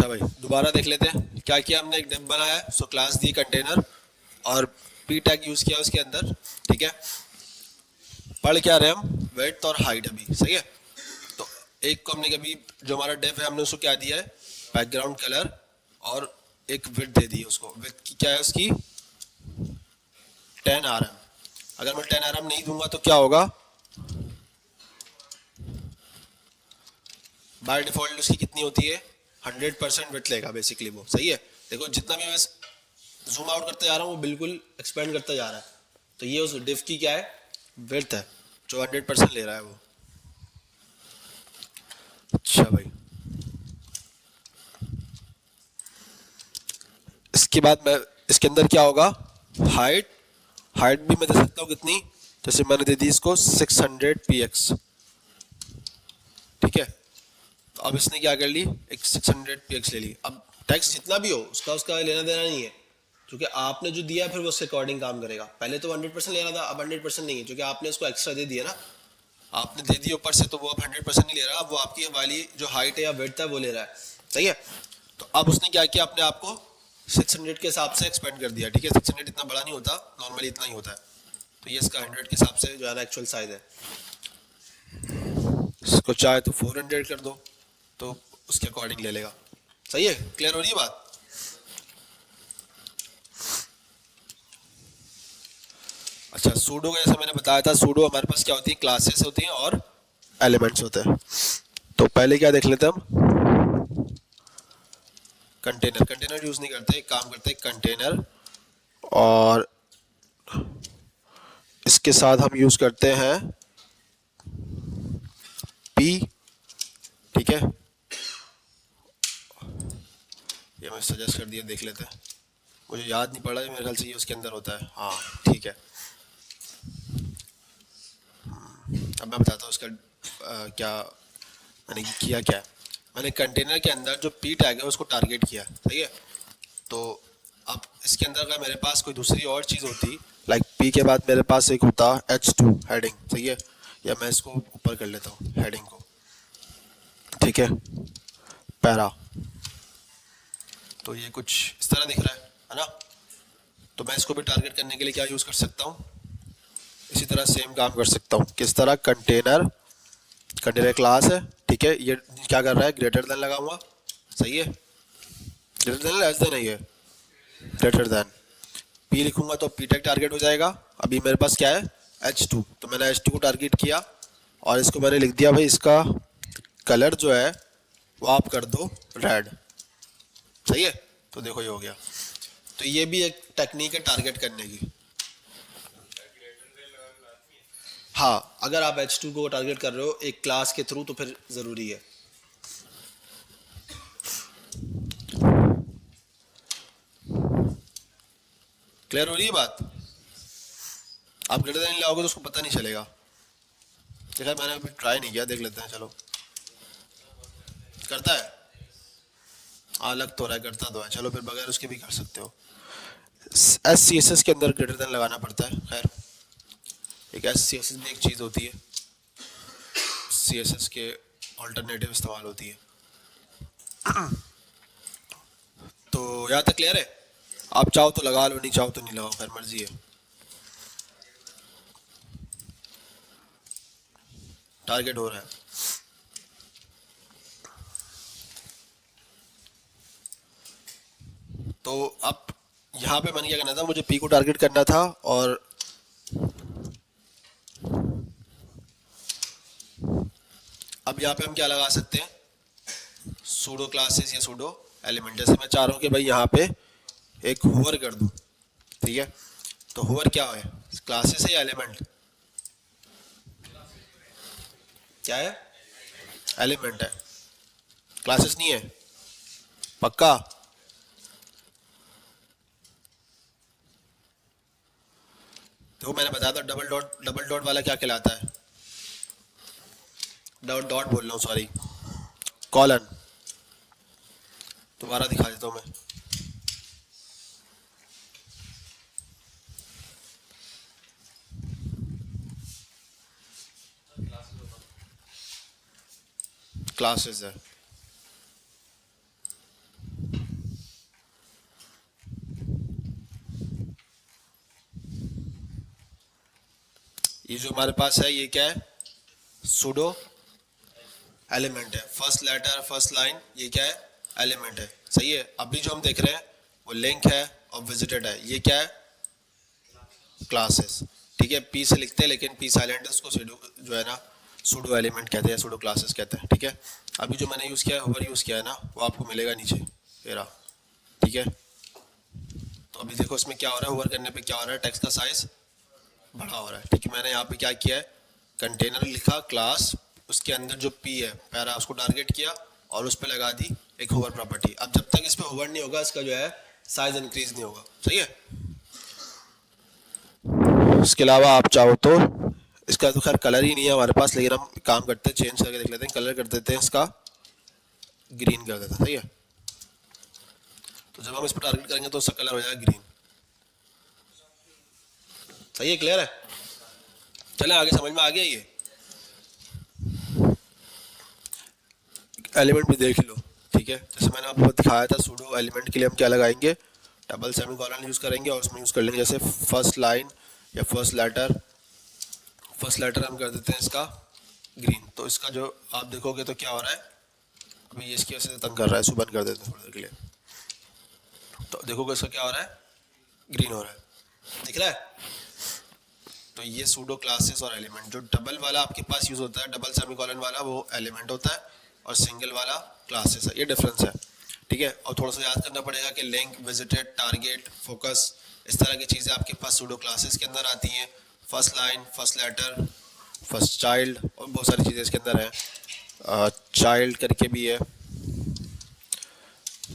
अच्छा भाई, दोबारा देख लेते हैं क्या किया हमने। एक डिव बनाया, सो क्लास दी कंटेनर और पी टैग यूज किया उसके अंदर। ठीक है, पढ़ क्या रहे हम, वेट और हाइट अभी। सही है, तो एक को हमने कभी, जो हमारा डिव है हमने उसको क्या दिया है, बैकग्राउंड कलर और एक विड्थ दे दी है उसको। विड्थ की क्या है उसकी, 10 rm। अगर मैं 10 rm नहीं दूंगा तो क्या होगा, बाय डिफॉल्ट उसकी कितनी होती है, 100% विड्थ लेगा बेसिकली वो। सही है, देखो जितना भी मैं जूम आउट करते जा रहा हूँ वो बिल्कुल एक्सपेंड करता जा रहा है। तो ये उस डिव की क्या है, विड्थ है, जो 100% ले रहा है वो। अच्छा भाई, इसके बाद मैं इसके अंदर क्या होगा, हाइट। हाइट भी मैं दे सकता हूँ कितनी, जैसे मैंने दे दी इसको 600 px। ठीक है, तो अब इसने क्या कर ली, एक 600 px ले ली। अब टेक्स्ट जितना भी हो उसका उसका लेना देना नहीं है, क्योंकि आपने जो दिया फिर वो उसके अकॉर्डिंग काम करेगा। पहले तो 100% ले रहा था, अब 100% नहीं है, क्योंकि आपने उसको एक्स्ट्रा दे दिया ना, आपने दे दिया ऊपर से, तो वो अब 100% नहीं ले रहा, अब वो आपकी वाली जो हाइट है या वेट है वो ले रहा है। सही है, तो अब उसने क्या किया, अपने आप को 600 के हिसाब से एक्सपेंड कर दिया। ठीक है, 600 इतना बड़ा नहीं होता, नॉर्मली इतना ही होता है, तो ये इसका 100 के हिसाब से जो है ना एक्चुअल साइज है। इसको चाहे तो 400 कर दो, तो उसके अकॉर्डिंग ले लेगा। सही है, क्लियर हो रही है बात। अच्छा, सूडो का जैसे मैंने बताया था, सूडो हमारे पास क्या होती है, क्लासेस होती हैं और एलिमेंट्स होते हैं। तो पहले क्या देख लेते हैं हम, कंटेनर। कंटेनर यूज नहीं करते, एक काम करते हैं कंटेनर, और इसके साथ हम यूज करते हैं पी। ठीक है, ये मैं सजेस्ट कर दिया, देख लेते हैं, मुझे याद नहीं पड़ा, मेरे ख्याल से ये उसके अंदर होता है। हाँ ठीक है, अब मैं बताता हूँ उसका क्या मैंने किया। क्या है, मैंने कंटेनर के अंदर जो पी टैग है उसको टारगेट किया। सही है, तो अब इसके अंदर अगर मेरे पास कोई दूसरी और चीज़ होती, लाइक पी के बाद मेरे पास एक होता H2 हेडिंग। सही है, या मैं इसको ऊपर कर लेता हूँ हेडिंग को। ठीक है, पैरा, तो ये कुछ इस तरह दिख रहा है ना। तो मैं इसको भी टारगेट करने के लिए क्या यूज़ कर सकता हूँ, इसी तरह सेम काम कर सकता हूँ। किस तरह, कंटेनर, कंटेनर क्लास है। ठीक है, ये क्या कर रहा है, ग्रेटर देन लगा हुआ। सही है, ग्रेटर देन लेस देन है ये, ग्रेटर देन। पी लिखूंगा तो पी टेक टारगेट हो जाएगा। अभी मेरे पास क्या है, H2, तो मैंने H2 को टारगेट किया और इसको मैंने लिख दिया भाई, इसका कलर जो है वो आप कर दो रेड। सही है, तो देखो ये हो गया। तो ये भी एक टेक्निक है टारगेट करने की। हाँ, अगर आप H2 को टारगेट कर रहे हो एक क्लास के थ्रू तो फिर ज़रूरी है। क्लियर हो रही है बात। आप ग्रेटर देन लाओगे तो उसको पता नहीं चलेगा। देखा, मैंने अभी ट्राई नहीं किया, देख लेते हैं। चलो, करता है, अलग तो रहा है, करता तो है। चलो फिर बगैर उसके भी कर सकते हो। SCSS के अंदर ग्रेटर देन लगाना पड़ता है। खैर, एक SCSS भी एक चीज़ होती है, CSS के ऑल्टरनेटिव इस्तेमाल होती है। तो यहाँ तक क्लियर है, आप चाहो तो लगा लो, नहीं चाहो तो नहीं लगाओ, खैर मर्जी है। टारगेट हो रहा है, तो अब यहाँ पे मैंने क्या करना था, मुझे पी को टारगेट करना था, और अब यहाँ पे हम क्या लगा सकते हैं, सूडो क्लासेस या सूडो एलिमेंट। जैसे मैं चाह रहा हूँ कि भाई यहाँ पे एक होवर कर दूँ। ठीक है, तो होवर क्या है, क्लासेस है या एलिमेंट, क्या है, एलिमेंट है, क्लासेस नहीं है। पक्का, देखो मैंने बताया था, डबल डॉट वाला क्या कहलाता है, डॉट डॉट बोल रहा हूँ, सॉरी, कॉलन। दोबारा दिखा देता हूँ मैं। क्लासेस है, ये जो हमारे पास है ये क्या है, सूडो एलिमेंट है। फर्स्ट लेटर फर्स्ट लाइन ये क्या है, एलिमेंट है, सही है। अभी जो हम देख रहे हैं वो लिंक है और विजिटेड है, ये क्या है, क्लासेस, ठीक है। पी से लिखते हैं लेकिन पी साइलेंट है, उसको सूडो जो है ना सूडो एलिमेंट कहते हैं, सूडो क्लासेस कहते हैं, ठीक है। अभी जो मैंने यूज़ किया है, होवर यूज़ किया है ना, वो आपको मिलेगा नीचे, ये रहा, ठीक है। तो अभी देखो इसमें क्या हो रहा है, होवर करने पे क्या हो रहा है, टेक्स्ट का साइज बड़ा हो रहा है, ठीक है। मैंने यहाँ पे क्या किया है, कंटेनर लिखा क्लास, उसके अंदर जो पी है पैरा उसको टारगेट किया और उस पर लगा दी एक होवर प्रॉपर्टी। अब जब तक इस पर होवर नहीं होगा इसका जो है साइज इंक्रीज नहीं होगा, सही है। इसके अलावा आप चाहो तो इसका तो खैर कलर ही नहीं है हमारे पास, लेकिन हम काम करते हैं चेंज करके देख लेते हैं, कलर कर देते हैं इसका ग्रीन कर देते हैं, सही है। तो जब हम इस पर टारगेट करेंगे तो उसका कलर हो जाएगा ग्रीन, सही है, क्लियर है। चले आगे, समझ में आ गया ये। एलिमेंट भी देख लो, ठीक है। जैसे मैंने आपको दिखाया था, सूडो एलिमेंट के लिए हम क्या लगाएंगे, डबल सेमीकोलन यूज़ करेंगे और उसमें यूज़ कर लेंगे जैसे फर्स्ट लाइन या फर्स्ट लेटर हम कर देते हैं इसका ग्रीन। तो इसका जो आप देखोगे तो क्या हो रहा है, अभी ये इसकी वजह से तंग कर रहा है, इसको बंद कर देते हैं थोड़ी देर के लिए। तो देखोगे इसका क्या हो रहा है, ग्रीन हो रहा है, दिख रहा है। तो ये सूडो क्लासेस और एलिमेंट, जो डबल वाला आपके पास यूज़ होता है, डबल सेमीकोलन वाला वो एलिमेंट होता है और सिंगल वाला क्लासेस है, ये डिफरेंस है, ठीक है। और थोड़ा सा याद करना पड़ेगा कि लिंक, विजिटेड, टारगेट, फोकस, इस तरह की चीज़ें आपके पास सूडो क्लासेस के अंदर आती हैं। First line, first letter, first child और बहुत सारी चीज़ें इसके अंदर हैं। चाइल्ड करके भी है,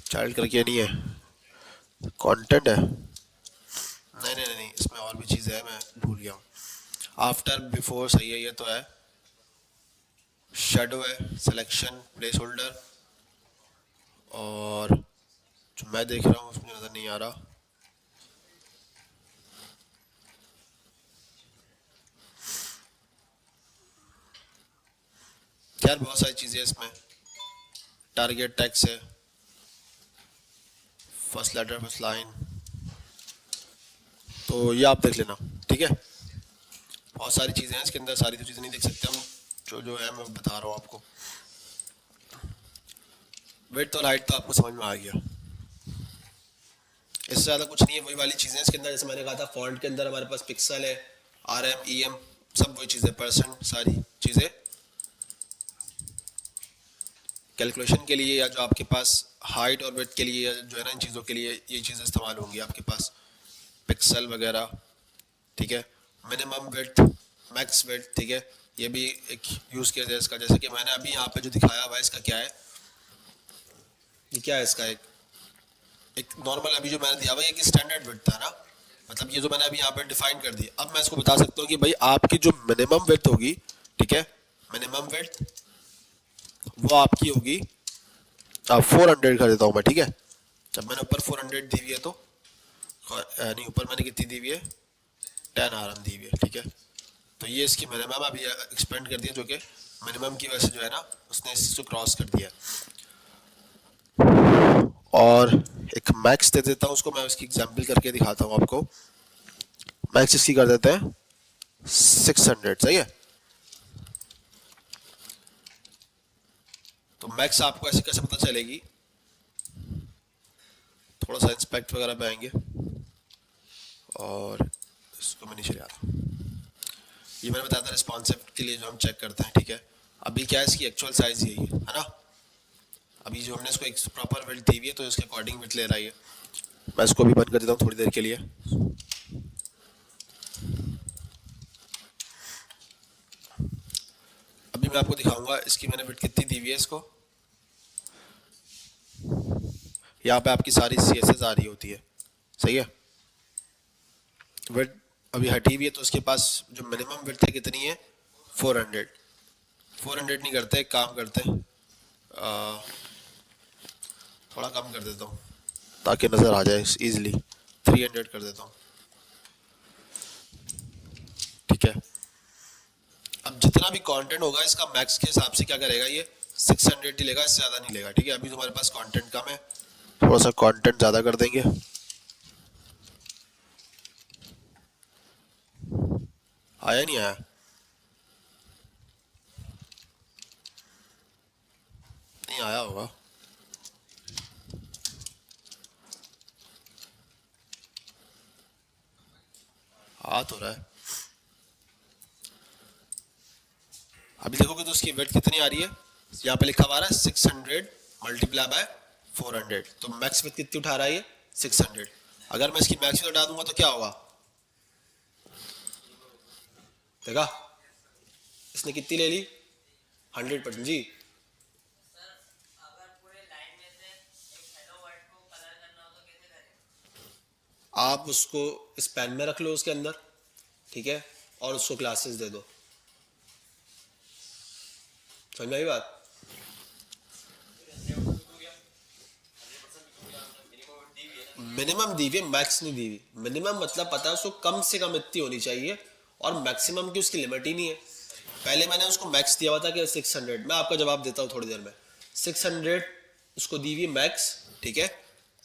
चाइल्ड करके नहीं है, कंटेंट है, नहीं, इसमें और भी चीज़ें हैं, मैं भूल गया हूँ। आफ्टर, बिफोर, सही है, ये तो है। शेडो है, सिलेक्शन, प्लेस होल्डर, और जो मैं देख रहा हूँ उसमें नज़र नहीं आ रहा, यार बहुत सारी चीज़ें इसमें। टारगेट टेक्स्ट है, फर्स्ट लेटर फर्स्ट लाइन, तो ये आप देख लेना, ठीक है। बहुत सारी चीज़ें हैं इसके अंदर, सारी तो चीज़ें नहीं देख सकते हम, जो है मैं बता रहा हूँ आपको। विड्थ और हाइट तो आपको समझ में आ गया, इससे ज़्यादा कुछ नहीं है, वही वाली चीज़ें इसके अंदर। जैसे मैंने कहा था फॉन्ट के अंदर हमारे पास पिक्सल है, RM, EM, सब वही चीज़ें, परसेंट, सारी चीज़ें कैलकुलेशन के लिए, या जो आपके पास हाइट और विड्थ के लिए जो है ना, इन चीज़ों के लिए ये चीज़ें इस्तेमाल होंगी आपके पास, पिक्सल वगैरह, ठीक है। मिनिमम विड्थ, मैक्स विड्थ, ठीक है, ये भी एक यूज़ केस है इसका। जैसे कि मैंने अभी यहाँ पे जो दिखाया हुआ है, इसका क्या है, ये क्या है, इसका एक नॉर्मल अभी जो मैंने दिया हुआ है, ये स्टैंडर्ड विड्थ था ना, मतलब ये जो मैंने अभी यहाँ पे डिफाइन कर दिया। अब मैं इसको बता सकता हूँ कि भाई आपकी जो मिनिमम विड्थ होगी, ठीक है, मिनिमम विड्थ वो आपकी होगी, 400 कर देता हूँ मैं, ठीक है। जब मैंने ऊपर 400 दी हुई है तो नहीं, ऊपर मैंने कितनी दी हुई है, 10 RM दी हुई है, ठीक है। तो ये इसकी मिनिमम अभी एक्सपेंड कर दिया, जो कि मिनिमम की वजह से जो है ना उसने इस चीज़ को क्रॉस कर दिया। और एक मैक्स दे देता हूँ उसको, मैं उसकी एग्जांपल करके दिखाता हूँ आपको। मैक्स इसकी कर देते हैं 600, सही है। तो मैक्स आपको ऐसे कैसे पता चलेगी, थोड़ा सा इंस्पेक्ट वगैरह पे आएंगे और इसको मैं नीचे ले आता हूँ। ये मैंने बताया था रिस्पॉन्सिव के लिए जो हम चेक करते हैं, ठीक है। अभी क्या है, इसकी एक्चुअल साइज यही है ना। अभी जो हमने इसको एक प्रॉपर विड्थ दी हुई है तो इसके अकॉर्डिंग विड्थ ले रहा है। मैं इसको भी बंद कर देता हूँ थोड़ी देर के लिए। अभी मैं आपको दिखाऊंगा इसकी मैंने विड्थ कितनी दी हुई है इसको। यहाँ पे आपकी सारी CSS आ रही होती है, सही है। विड्थ अभी हटी हुई है तो उसके पास जो मिनिमम विड्थ है कितनी है, 400। 400 नहीं करते, एक काम करते हैं, थोड़ा कम कर देता हूँ ताकि नज़र आ जाए इजीली, 300 कर देता हूँ, ठीक है। अब जितना भी कंटेंट होगा इसका मैक्स के हिसाब से क्या करेगा, ये 600 ही लेगा, इससे ज़्यादा नहीं लेगा, ठीक है। अभी तुम्हारे पास कंटेंट कम है, थोड़ा सा कंटेंट ज़्यादा कर देंगे। आया नहीं आया, कहीं आया होगा। आ तो रहा है। अभी देखोगे तो उसकी वेट कितनी आ रही है, यहाँ पे लिखा हुआ आ रहा है 600 मल्टीप्लाई बाय 400, तो मैक्स वेट कितनी उठा रहा है ये 600। अगर मैं इसकी मैक्स वेट हटा दूंगा तो क्या होगा, देखा इसने कितनी ले ली 100% जी। आप उसको इस पेन में रख लो उसके अंदर, ठीक है, और उसको क्लासेस दे दो। समझ में आई बात। मिनिमम दी हुई, मैक्स नहीं दी हुई। मिनिमम मतलब पता है उसको कम से कम इतनी होनी चाहिए, और मैक्सिमम की उसकी लिमिट ही नहीं है। पहले मैंने उसको मैक्स दिया हुआ था कि 600, मैं आपका जवाब देता हूँ थोड़ी देर में। 600 उसको दी हुई मैक्स, ठीक है,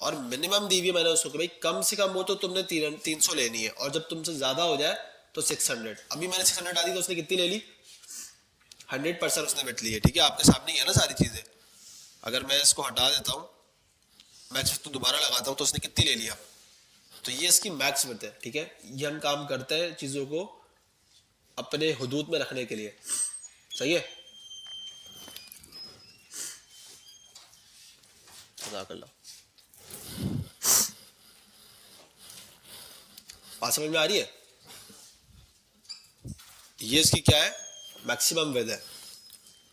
और मिनिमम दी हुई मैंने उसको कि भाई कम से कम हो तो तुमने 300 लेनी है, और जब तुमसे ज्यादा हो जाए तो 600। अभी मैंने 600 डाली तो उसने कितनी ले ली 100% उसने बेट ली है, ठीक है, आपके सामने ही है ना सारी चीजें। अगर मैं इसको हटा देता हूँ, मैक्स तो दोबारा लगाता हूँ, तो उसने कितनी ले लिया, तो ये इसकी मैक्स विड्थ है, ठीक है। ये हम काम करते हैं चीजों को अपने हुदूद में रखने के लिए, सही है। जज़ाकल्लाह। बात समझ में आ रही है। ये इसकी क्या है, मैक्सिमम विड्थ है।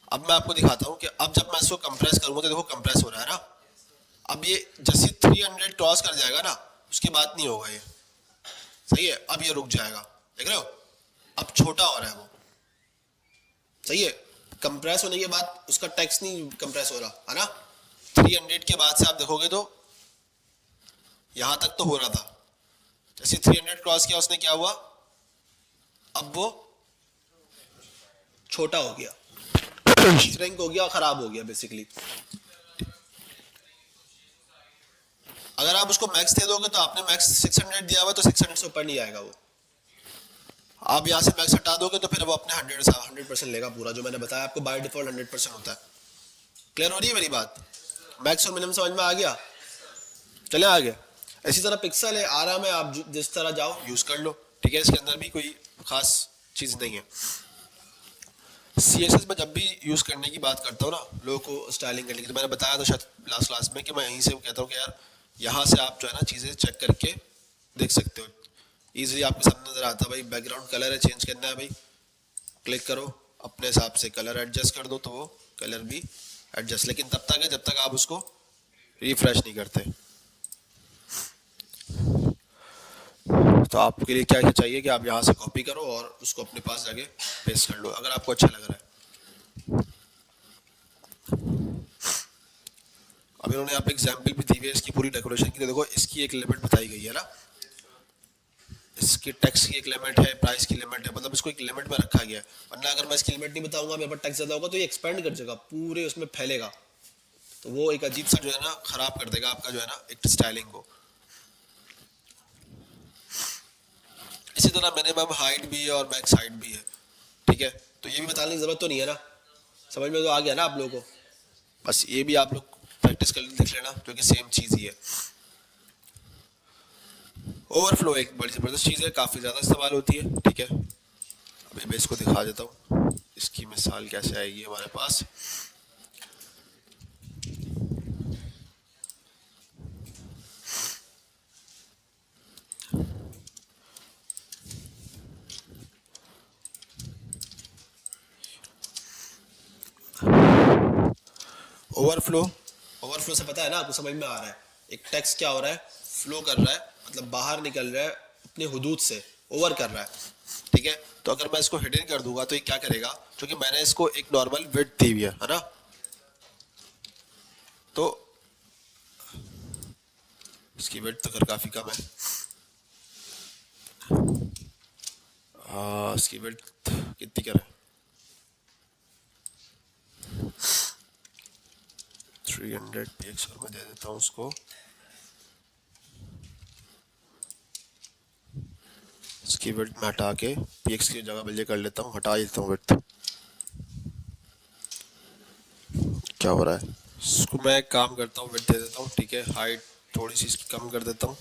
अब मैं आपको दिखाता हूँ कि अब जब मैं इसको कंप्रेस करूंगा तो देखो कंप्रेस हो रहा है ना। अब ये जैसे 300 क्रॉस कर जाएगा ना, उसके बाद नहीं होगा ये, सही है। अब ये रुक जाएगा, देख रहे हो, अब छोटा हो रहा है वो, सही है। कंप्रेस होने के बाद उसका टेक्स्ट नहीं कंप्रेस हो रहा है ना। 300 के बाद से आप देखोगे तो यहां तक तो हो रहा था, जैसे 300 क्रॉस किया उसने क्या हुआ, अब वो छोटा हो गया, श्रिंक हो गया, खराब हो गया बेसिकली। अगर आप उसको मैक्स दे दोगे तो आपने मैक्स 600 दिया हुआ तो 600 से ऊपर नहीं आएगा वो। आप यहाँ से मैक्स हटा दोगे तो फिर वो अपने 100% लेगा पूरा, जो मैंने बताया आपको बाय डिफॉल्ट 100% होता है। क्लियर हो रही है मेरी बात, मैक्स और मिनिमम समझ में आ गया। चले आगे। इसी तरह पिक्सल है, आराम है, आप जिस तरह जाओ यूज कर लो, ठीक है, इसके अंदर भी कोई खास चीज नहीं है। CSS में जब भी यूज करने की बात करता हूँ ना लोगों को स्टाइलिंग करने की, तो मैंने बताया था शायद लास्ट क्लास में कि मैं यहीं से कहता हूँ कि यार यहाँ से आप जो है ना चीजें चेक करके देख सकते हो, इजीली आपके सामने नजर आता है। भाई बैकग्राउंड कलर है, चेंज करना है, भाई क्लिक करो, अपने हिसाब से कलर एडजस्ट कर दो तो वो कलर भी एडजस्ट, लेकिन तब तक है जब तक आप उसको रिफ्रेश नहीं करते। तो आपके लिए क्या चाहिए कि आप यहाँ से कॉपी करो और उसको अपने पास जाके पेस्ट कर लो, अगर आपको अच्छा लग रहा है। अब इन्होंने यहाँ पे एग्जाम्पल भी दी हुई है इसकी पूरी डेकोरेशन की, तो देखो इसकी एक लिमिट बताई गई है ना, इसकी टैक्स की एक लिमिट है, प्राइस की लिमिट है, मतलब इसको एक लिमिट में रखा गया है। वरना अगर मैं इसकी लिमिट नहीं बताऊंगा, मेरे पर टैक्स ज्यादा होगा तो ये एक्सपेंड कर जाएगा, पूरे उसमें फैलेगा, तो वो एक अजीब सा जो है ना खराब कर देगा आपका जो है ना एक स्टाइलिंग को। इसी तरह मिनिमम हाइट भी है और मैक्स हाइट भी है, ठीक है, तो ये भी बताने की जरूरत तो नहीं है ना, समझ में तो आ गया ना आप लोगों को। बस ये भी आप लोग प्रैक्टिस कर देख लेना, क्योंकि सेम चीज ही है। ओवरफ्लो एक बड़ी जबरदस्त चीज है, काफी ज्यादा इस्तेमाल होती है, ठीक है। अभी मैं इसको दिखा देता हूँ, इसकी मिसाल कैसे आएगी हमारे पास। ओवरफ्लो, ओवरफ्लो से पता है ना आपको, समझ में आ रहा है, एक टेक्स्ट क्या हो रहा है, फ्लो कर रहा है, मतलब बाहर निकल रहा है अपने हुदूद से, ओवर कर रहा है, ठीक है। तो अगर मैं इसको हिडन कर दूंगा तो ये क्या करेगा, क्योंकि मैंने इसको एक नॉर्मल विड्थ दी हुई है ना, तो इसकी विड्थ तो खैर काफी कम है, इसकी विड्थ कितनी करें, 300 px और मैं दे देता हूँ उसको, इसकी विड्थ मैं हटा के px की जगह बल्कि कर लेता हूँ, हटा देता हूँ विड्थ। क्या हो रहा है, इसको मैं एक काम करता हूँ, विड्थ दे देता हूँ, ठीक है। हाइट थोड़ी सी इसकी कम कर देता हूँ,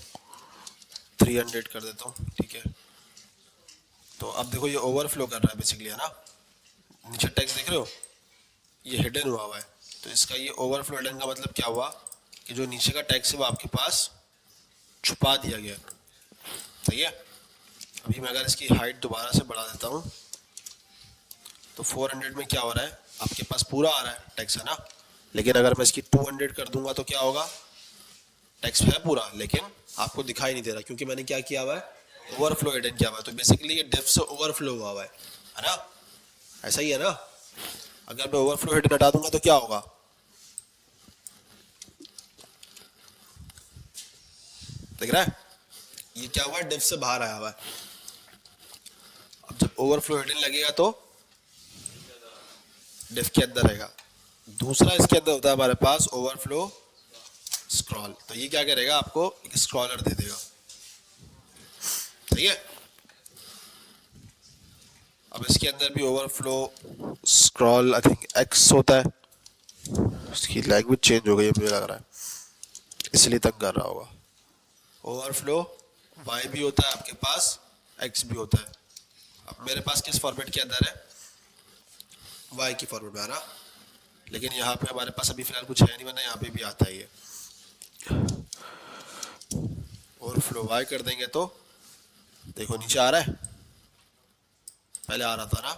300 कर देता हूँ, ठीक है। तो अब देखो ये ओवरफ्लो कर रहा है बेसिकली, है ना। नीचे टेक्स्ट देख रहे हो, ये हिडन हुआ है। तो इसका ये ओवरफ्लो हिडन का मतलब क्या हुआ कि जो नीचे का टेक्स्ट है वो आपके पास छुपा दिया गया, सही है। अभी मैं अगर इसकी हाइट दोबारा से बढ़ा देता हूँ तो 400 में क्या हो रहा है, आपके पास पूरा आ रहा है टेक्स्ट, है ना। लेकिन अगर मैं इसकी 200 कर दूंगा तो क्या होगा, टेक्स्ट है पूरा लेकिन आपको दिखाई नहीं दे रहा, क्योंकि मैंने क्या किया हुआ है, ओवरफ्लो हिडन किया हुआ है। तो बेसिकली ये डेप्थ से ओवरफ्लो हुआ हुआ है ना। ऐसा ही है ना। अगर मैं ओवरफ्लो हिडन हटा दूंगा तो क्या होगा, देख रहा है, ये क्या हुआ, डेप्थ से बाहर आया हुआ है। अब जब ओवरफ्लो हिडन लगेगा तो डेप्थ के अंदर रहेगा। दूसरा इसके अंदर होता है हमारे पास ओवरफ्लो स्क्रॉल। तो ये क्या करेगा, आपको एक स्क्रॉलर दे देगा, सही है। अब इसके अंदर भी overflow scroll I think x होता है। इसकी लैंग्वेज चेंज हो गई है मुझे लग रहा है, इसलिए तंग कर रहा होगा। ओवरफ्लो वाई भी होता है आपके पास, एक्स भी होता है। अब मेरे पास किस फॉर्मेट के अंदर है, वाई की फॉर्मेट में, है ना। लेकिन यहाँ पे हमारे पास अभी फिलहाल कुछ है नहीं, वरना यहाँ पे भी आता है ये। ओवरफ्लो वाई कर देंगे तो देखो नीचे आ रहा है, पहले आ रहा था ना।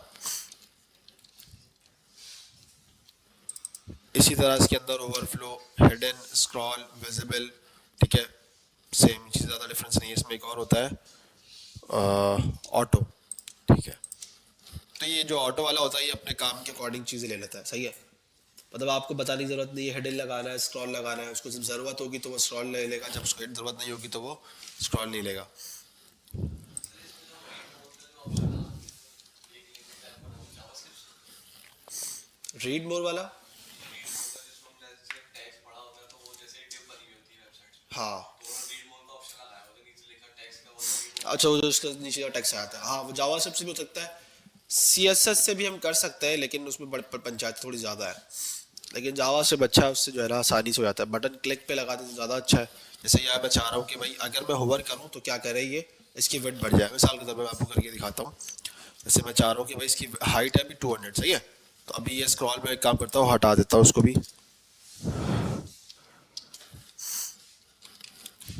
इसी तरह इसके अंदर ओवरफ्लो हिडन स्क्रॉल विजिबल, ठीक है, सेम चीज़, ज़्यादा डिफरेंस नहीं है। इसमें एक और होता है ऑटो, ठीक है। तो ये जो ऑटो वाला होता है ये अपने काम के अकॉर्डिंग चीज़ें ले लेता है, सही है। मतलब आपको बताने की ज़रूरत नहीं है, हिडन लगाना है, स्क्रॉल लगाना है, उसको जब ज़रूरत होगी तो वो स्क्रॉल ले लेगा, जब उसको ज़रूरत नहीं होगी तो वो स्क्रॉल नहीं लेगा। रीड मोर वाला, हाँ, अच्छा वो जो उसका नीचे का टेक्स्ट आता है, हाँ वो जावा से भी हो सकता है, CSS से भी हम कर सकते हैं, लेकिन उसमें पंचायत थोड़ी ज़्यादा है। लेकिन जावा से अच्छा है, उससे जो है ना आसानी से हो जाता है, बटन क्लिक पे लगा दे तो ज़्यादा अच्छा है। जैसे यार मैं चाह रहा हूँ कि भाई अगर मैं होवर करूँ तो क्या करे, ये इसकी विड्थ बढ़ जाए। मिसाल के तौर पर मैं आपको करके दिखाता हूँ। जैसे मैं चाह रहा हूँ कि भाई इसकी हाइट है अभी 200, सही है। तो अभी ये स्क्रॉल में एक काम करता हूँ, हटा देता हूँ उसको भी,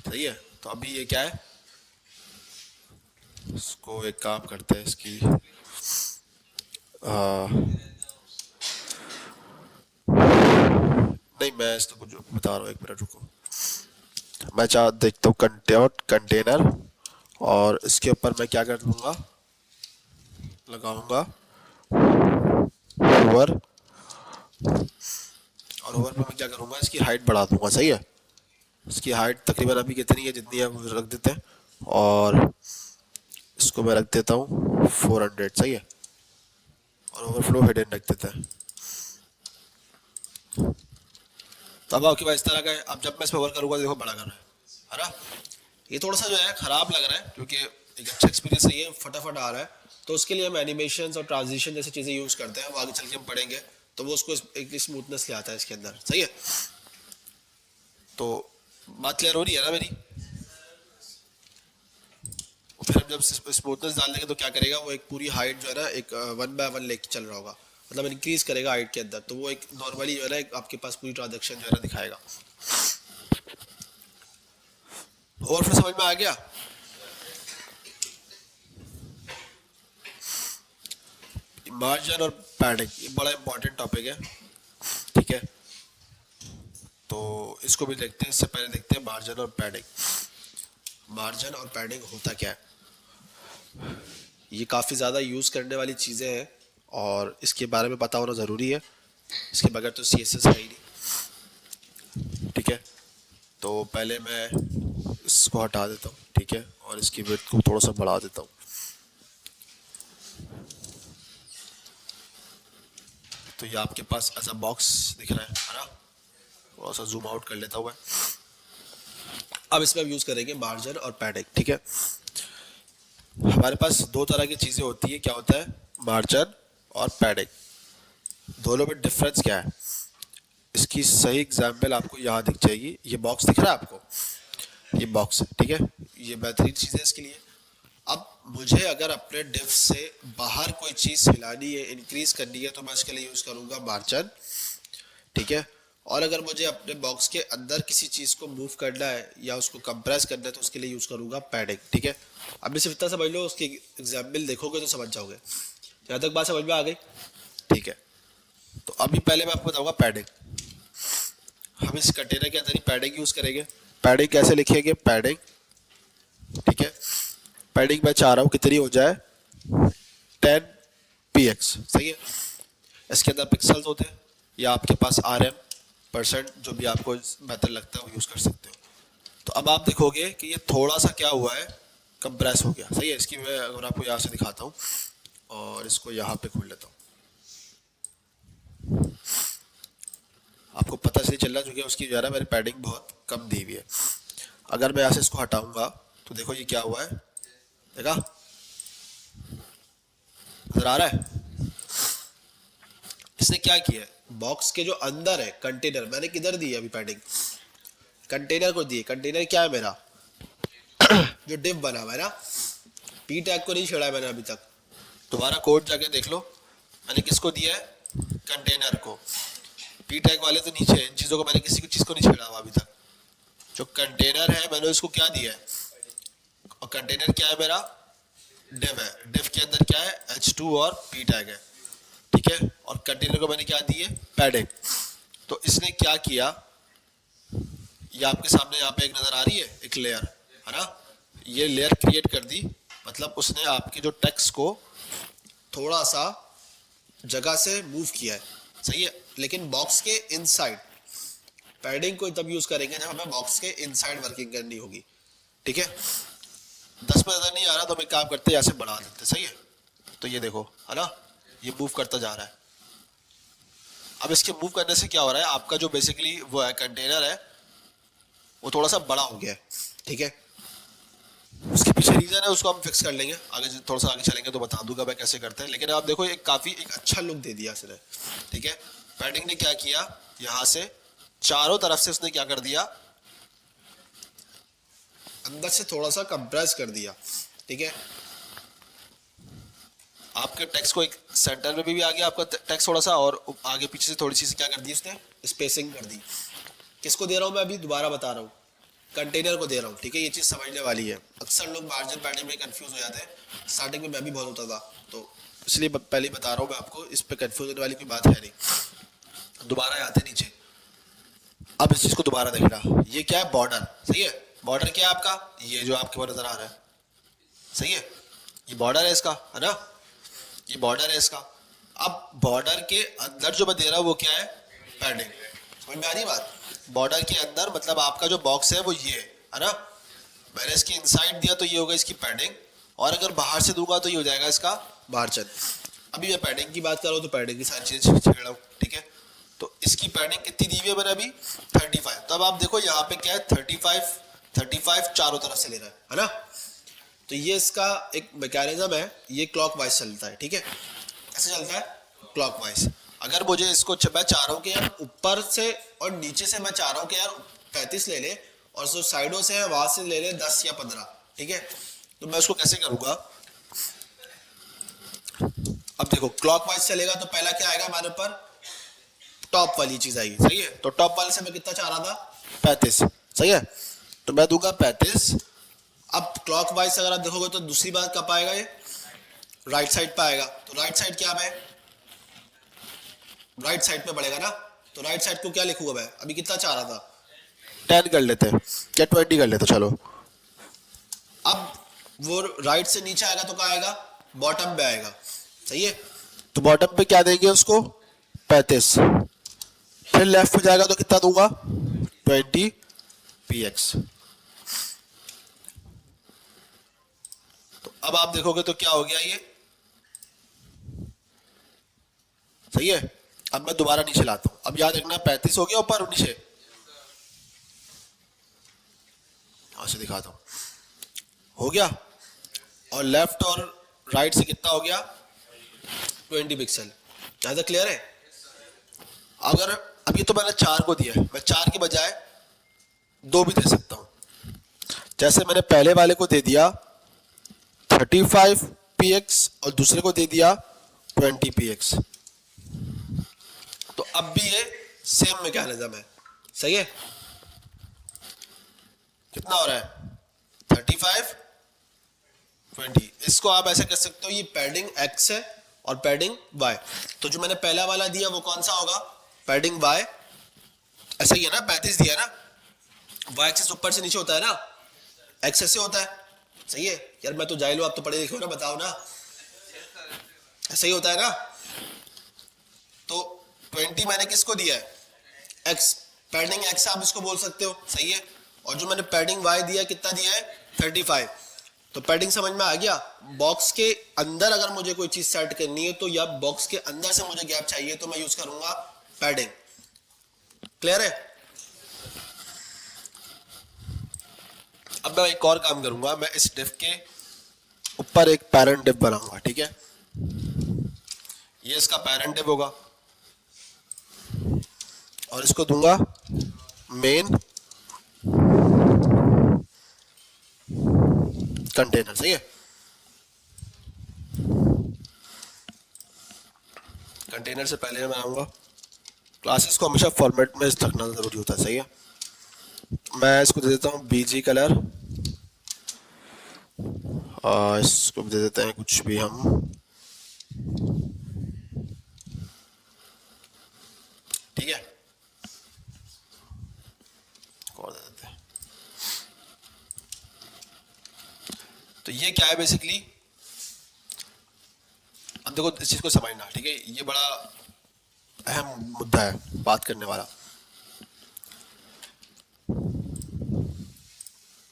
सही है। तो अभी ये क्या है, इसको एक काम करते हैं, इसकी नहीं मैं इसको कुछ बता रहा हूँ, एक मिनट रुको। मैं चाह देखता हूँ कंटेनर, और इसके ऊपर मैं क्या कर लूँगा, लगाऊंगा होवर, और होवर पे मैं क्या करूँगा, इसकी हाइट बढ़ा दूंगा, सही है। इसकी हाइट तकरीबन अभी कितनी है, जितनी है वो रख देते हैं, और इसको मैं रख देता हूँ 400, सही है। और ओवरफ्लो हिडन रख देते हैं। तो अब आपके पास इस तरह का है। अब जब मैं इस पर होवर करूँगा देखो बड़ा कर रहा है ना। ये थोड़ा सा जो है ख़राब लग रहा है, क्योंकि एक अच्छा एक्सपीरियंस नहीं है, फटाफट आ रहा है। तो उसके लिए हम एनिमेशन और ट्रांजिशन जैसी चीज़ें यूज़ करते हैं, वो आगे चल के हम पढ़ेंगे, तो वो उसको एक स्मूथनेस ले आता है इसके अंदर, सही है। तो बात क्लियर हो रही है ना मेरी। फिर हम जब स्मूथनेस डाल देंगे तो क्या करेगा, वो एक पूरी हाइट जो है ना एक 1 बाय 1 लेके चल रहा होगा, मतलब इंक्रीज करेगा हाइट के अंदर। तो वो एक नॉर्मली जो है ना आपके पास पूरी ट्रांजेक्शन जो है ना दिखाएगा। और फिर समझ में आ गया। मार्जिन और पैडिंग ये बड़ा इंपॉर्टेंट टॉपिक है, ठीक है। तो इसको भी देखते हैं, इससे पहले देखते हैं मार्जिन और पैडिंग। मार्जिन और पैडिंग होता क्या है, ये काफ़ी ज़्यादा यूज़ करने वाली चीज़ें हैं, और इसके बारे में पता होना ज़रूरी है। इसके बगैर तो CSS है ही नहीं, ठीक है। तो पहले मैं इसको हटा देता हूँ, ठीक है, और इसकी विड्थ को थोड़ा सा बढ़ा देता हूँ। तो ये आपके पास ऐसा बॉक्स दिख रहा है ना। थोड़ा सा जूम आउट कर लेता हूँ मैं। अब इसमें हम यूज़ करेंगे मार्जिन और पैडिंग, ठीक है। हमारे पास दो तरह की चीज़ें होती है, क्या होता है, मार्जिन और पैडिंग। दोनों में डिफरेंस क्या है, इसकी सही एग्जाम्पल आपको यहाँ दिख जाएगी। ये बॉक्स दिख रहा है आपको, ये बॉक्स है, ठीक है। ये बेहतरीन चीज़ है इसके लिए। अब मुझे अगर अपने डिफ से बाहर कोई चीज़ हिलानी है, इंक्रीज करनी है, तो मैं इसके लिए यूज़ करूँगा मार्जिन, ठीक है। और अगर मुझे अपने बॉक्स के अंदर किसी चीज़ को मूव करना है या उसको कंप्रेस करना है, तो उसके लिए यूज़ करूँगा पैडिंग, ठीक है। अब सिर्फ इतना समझ लो, उसकी एग्जाम्पल देखोगे तो समझ जाओगे। यहाँ तक बात समझ में आ गई, ठीक है। तो अभी पहले मैं आपको बताऊँगा पैडिंग। हम इस कंटेनर के अंदर ही पैडिंग यूज़ करेंगे। पैडिंग कैसे लिखेंगे, पैडिंग, ठीक है। पैडिंग मैं चाह रहा हूँ कितनी हो जाए, 10px, सही है। इसके अंदर पिक्सल्स होते हैं या आपके पास RM% जो भी आपको बेहतर लगता है वो यूज़ कर सकते हो। तो अब आप देखोगे कि ये थोड़ा सा क्या हुआ है, कंप्रेस हो गया, सही है। इसकी मैं अगर आपको यहाँ से दिखाता हूँ और इसको यहाँ पे खोल लेता हूँ, आपको पता नहीं चल रहा क्योंकि उसकी जो है ना मेरी पैडिंग बहुत कम दी हुई है। अगर मैं यहाँ से इसको हटाऊंगा तो देखो ये क्या हुआ है, देखा, नजर आ रहा है। इसने क्या किया है, बॉक्स के जो अंदर है कंटेनर, मैंने किधर दी है अभी पैडिंग, कंटेनर को दी है। कंटेनर क्या है मेरा जो डिव बना हुआ है ना, पी टैग को नहीं छेड़ा है मैंने अभी तक। तुम्हारा कोड जाके देख लो, मैंने किसको दिया है, कंटेनर को। पी टैग वाले तो नीचे है, इन चीज़ों को मैंने किसी को चीज़ को नहीं छेड़ा हुआ अभी तक। जो कंटेनर है मैंने उसको क्या दिया है, और कंटेनर क्या है मेरा, डिव है। डिव के अंदर क्या है, H2 और पी टैग है, ठीक है। और कंटेनर को मैंने क्या दी है, पैडिंग। तो इसने क्या किया, ये आपके सामने यहाँ पे एक नजर आ रही है, एक लेयर है ना, ये लेयर क्रिएट कर दी। मतलब उसने आपके जो टेक्स्ट को थोड़ा सा जगह से मूव किया है, सही है। लेकिन बॉक्स के इनसाइड, पैडिंग को तब यूज करेंगे जब हमें बॉक्स के इनसाइड वर्किंग करनी होगी, ठीक है। 10 में नजर नहीं आ रहा तो हम एक काम करते हैं, यहाँ से बढ़ा देते, सही है। तो ये देखो है ना, ये मूव करता जा रहा है। अब इसके मूव करने से क्या हो रहा है, आपका जो बेसिकली वो है कंटेनर है वो थोड़ा सा बड़ा हो गया है, ठीक है। उसके पीछे रीजन है, उसको हम फिक्स कर लेंगे आगे, थोड़ा सा आगे चलेंगे तो बता दूंगा मैं कैसे करते हैं। लेकिन आप देखो एक काफी एक अच्छा लुक दे दिया इसने, ठीक है। पैडिंग ने क्या किया, यहाँ से चारों तरफ से उसने क्या कर दिया, अंदर से थोड़ा सा कंप्रेस कर दिया, ठीक है। आपके टेक्स्ट को एक सेंटर में भी आ गया आपका टेक्स्ट थोड़ा सा, और आगे पीछे से थोड़ी सी क्या कर दी उसने, स्पेसिंग कर दी। किसको दे रहा हूँ मैं, अभी दोबारा बता रहा हूँ, कंटेनर को दे रहा हूँ, ठीक है। ये चीज़ समझने वाली है। अक्सर लोग मार्जिन पैडिंग में कंफ्यूज हो जाते हैं, स्टार्टिंग में मैं भी बहुत होता था, तो इसलिए पहले ही बता रहा हूँ मैं आपको, इस पर कंफ्यूज होने वाली कोई बात है नहीं। दोबारा आते नीचे, अब इस चीज़ को दोबारा देखना, ये क्या है, बॉर्डर, सही है। बॉर्डर क्या है आपका, ये जो आपके ऊपर नजर आ रहा है, सही है। ये बॉर्डर है इसका, है ना, ये बॉर्डर है इसका। अब बॉर्डर के अंदर जो मैं दे रहा हूँ वो क्या है, पैडिंग। समझ में आ रही बात, बॉर्डर के अंदर मतलब आपका जो बॉक्स है वो ये है ना, मैंने इसकी इनसाइड दिया तो ये होगा इसकी पैडिंग, और अगर बाहर से दूंगा तो ये हो जाएगा इसका मार्जिन। अभी मैं पैडिंग की बात कर रहा हूँ तो पैडिंग की सारी चीजें छेड़ रहा हूँ, ठीक है। तो इसकी पैडिंग कितनी दी हुई है मैंने अभी, 35। तो अब आप देखो यहाँ पे क्या है, 35 चारों तरफ से ले रहा है ना। तो ये इसका एक मैकेनिज्म है, ये क्लॉकवाइज चलता है, ठीक है। कैसे चलता है, क्लॉकवाइज। अगर मुझे इसको मैं चाह रहा हूँ कि यार ऊपर से और नीचे से मैं चाह रहा हूँ कि यार 35 ले ले, और जो साइडों से है वहां से ले ले 10 या 15, ठीक है। तो मैं उसको कैसे करूंगा, अब देखो क्लॉकवाइज चलेगा तो पहला क्या आएगा हमारे ऊपर, टॉप वाली चीज आएगी, सही है। तो टॉप वाले से मैं कितना चाह रहा था, 35, सही है। तो मैं दूंगा 35। अब क्लॉकवाइज अगर आप देखोगे तो दूसरी बार कब आएगा, ये राइट साइड पे आएगा। तो राइट साइड क्या है, राइट साइड पे बढ़ेगा ना। तो राइट साइड को क्या लिखूंगा मैं, अभी कितना चाह रहा था, 10 कर लेते हैं या 20 कर लेते, चलो। अब वो राइट से नीचे आएगा तो क्या आएगा, बॉटम पे आएगा, सही है। तो बॉटम पे क्या देंगे उसको, 35। फिर लेफ्ट पे जाएगा तो कितना दूंगा, 20px। तो अब आप देखोगे तो क्या हो गया ये, सही है। अब मैं दोबारा नीचे लाता हूं, अब याद रखना 35 हो गया ऊपर और नीचे, यहां से दिखाता हूं, हो गया। और लेफ्ट और राइट से कितना हो गया, 20 पिक्सल। यहां तक क्लियर है। अगर अब ये तो मैंने 4 को दिया है, मैं 4 के बजाय 2 भी दे सकता हूं। जैसे मैंने पहले वाले को दे दिया 35 px और दूसरे को दे दिया 20 px, तो अब भी ये सेम मैकेनिज्म है। सही है, कितना हो रहा है 35 20। इसको आप ऐसे कर सकते हो, ये पैडिंग x है और पैडिंग y। तो जो मैंने पहला वाला दिया वो कौन सा होगा, पैडिंग y। ऐसा ही है ना, 35 दिया है ना, y एक्सिस ऊपर से नीचे होता है ना, x ऐसे होता है। सही है यार, मैं तो जाहिल हूं, आप तो पढ़े लिखे हो ना, बताओ ना, ऐसा ही होता है ना। तो 20 मैंने किसको दिया है, x, पैडिंग x आप इसको बोल सकते हो। सही है, और जो मैंने पैडिंग y दिया कितना दिया है 35। तो पैडिंग समझ में आ गया। बॉक्स के अंदर अगर मुझे कोई चीज सेट करनी है तो, या बॉक्स के अंदर से मुझे गैप चाहिए तो मैं यूज करूंगा पैडिंग। क्लियर है। अब मैं एक और काम करूंगा, मैं इस डिफ के ऊपर एक पैरेंट डिफ बनाऊंगा। ठीक है, ये इसका पैरेंट डिफ होगा और इसको दूंगा मेन कंटेनर। सही है, कंटेनर से पहले मैं बनाऊंगा, क्लासेस को हमेशा फॉर्मेट में रखना जरूरी होता है। सही है, मैं इसको दे देता हूँ बीजी कलर, इसको दे देते हैं कुछ भी हम। ठीक है, और दे देते हैं। तो ये क्या है बेसिकली, अब देखो इस चीज को समझना। ठीक है, ये बड़ा अहम मुद्दा है बात करने वाला।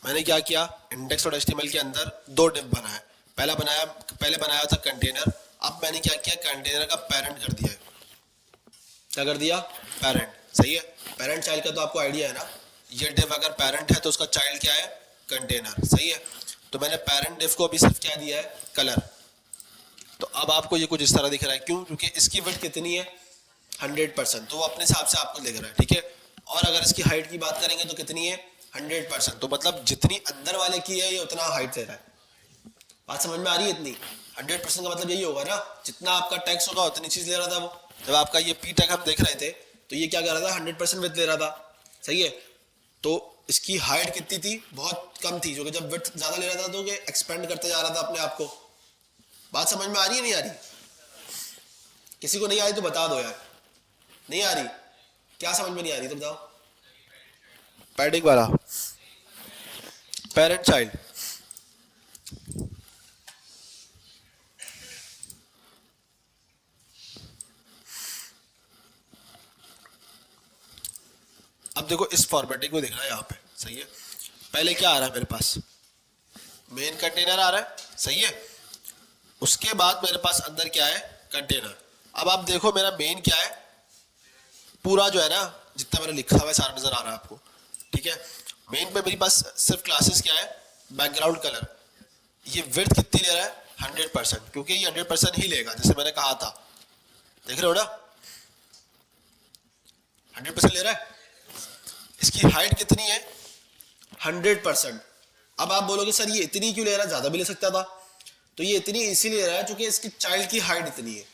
मैंने क्या किया, इंडेक्स और एचटीएमएल के अंदर 2 डिव बनाया। पहले बनाया था कंटेनर, अब मैंने क्या किया, कंटेनर का पेरेंट कर दिया है। क्या कर दिया, पेरेंट। सही है, पेरेंट चाइल्ड का तो आपको आइडिया है ना, ये डिव अगर पेरेंट है तो उसका चाइल्ड क्या है, कंटेनर। सही है, तो मैंने पेरेंट डिव को अभी सिर्फ क्या दिया है, कलर। तो अब आपको ये कुछ इस तरह दिख रहा है, क्यों, क्योंकि इसकी विड्थ कितनी है 100%, तो वो अपने हिसाब से आपको दिख रहा है। ठीक है, और अगर इसकी हाइट की बात करेंगे तो कितनी है 100%, तो मतलब जितनी अंदर वाले की है ये उतना हाइट दे रहा है। बात समझ में आ रही है इतनी, 100% का मतलब यही होगा ना, जितना आपका टैक्स होगा उतनी चीज ले रहा था वो। जब आपका ये पी टैग हम देख रहे थे तो ये क्या कर रहा था, 100% विड्थ ले रहा था। सही है, तो इसकी हाइट कितनी थी, बहुत कम थी, जो कि जब विड्थ ज्यादा ले रहा था तो ये एक्सपेंड करते जा रहा था अपने आप को। बात समझ में आ रही है नहीं आ रही, किसी को नहीं आ रही तो बता दो यार, नहीं आ रही, क्या समझ में नहीं आ रही तो बताओ। पैडिंग वाला पेरेंट चाइल्ड, अब देखो इस फॉर्मेटिंग को देख रहा है यहाँ पे। सही है, पहले क्या आ रहा है मेरे पास, मेन कंटेनर आ रहा है। सही है, उसके बाद मेरे पास अंदर क्या है, कंटेनर। अब आप देखो मेरा मेन क्या है, पूरा जो है ना जितना मैंने लिखा हुआ है सारा नजर आ रहा है आपको। ठीक है, मेन पे मेरे पास सिर्फ क्लासेस क्या है, बैकग्राउंड कलर। ये विड्थ कितनी ले रहा है 100%, क्योंकि ये 100% ही लेगा, जैसे मैंने कहा था। देख रहे हो ना, 100% ले रहा है। इसकी हाइट कितनी है 100%। अब आप बोलोगे सर ये इतनी क्यों ले रहा है, ज्यादा भी ले सकता था। तो ये इतनी इसीलिए ले रहा है क्योंकि इसकी चाइल्ड की हाइट इतनी है,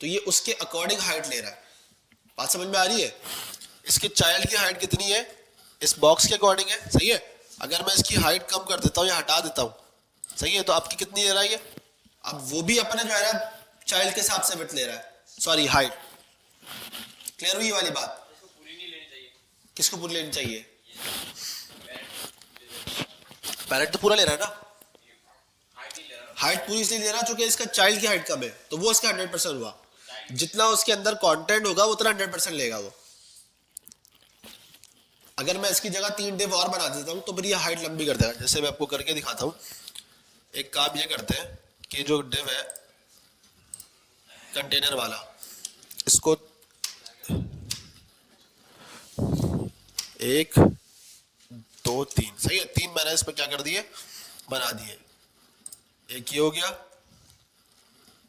तो ये उसके अकॉर्डिंग हाइट ले रहा है। बात समझ में आ रही है, इसके चाइल्ड की हाइट कितनी है, इस बॉक्स के अकॉर्डिंग है। सही है, अगर मैं इसकी हाइट कम कर देता हूँ या हटा देता हूँ, सही है, तो आपकी कितनी ले रहा है ये, अब वो भी अपने जो है ना चाइल्ड के हिसाब से विड्थ ले रहा है, सॉरी हाइट। क्लियर हुई ये वाली बात, किसको पूरी लेनी चाहिए, पैरेंट तो पूरा ले रहा है ना, हाइट पूरी इसलिए ले रहा है क्योंकि इसका चाइल्ड की हाइट कम है, तो वो इसका 100% हुआ। जितना उसके अंदर कंटेंट होगा उतना 100% लेगा वो। अगर मैं इसकी जगह 3 डिव और बना देता हूँ तो फिर ये हाइट लंबी कर देगा। जैसे मैं आपको करके दिखाता हूँ, एक काम ये करते हैं कि जो डिव है कंटेनर वाला, इसको 1 2 3, सही है, 3 मैंने इस पर क्या कर दिए, बना दिए। एक ये हो गया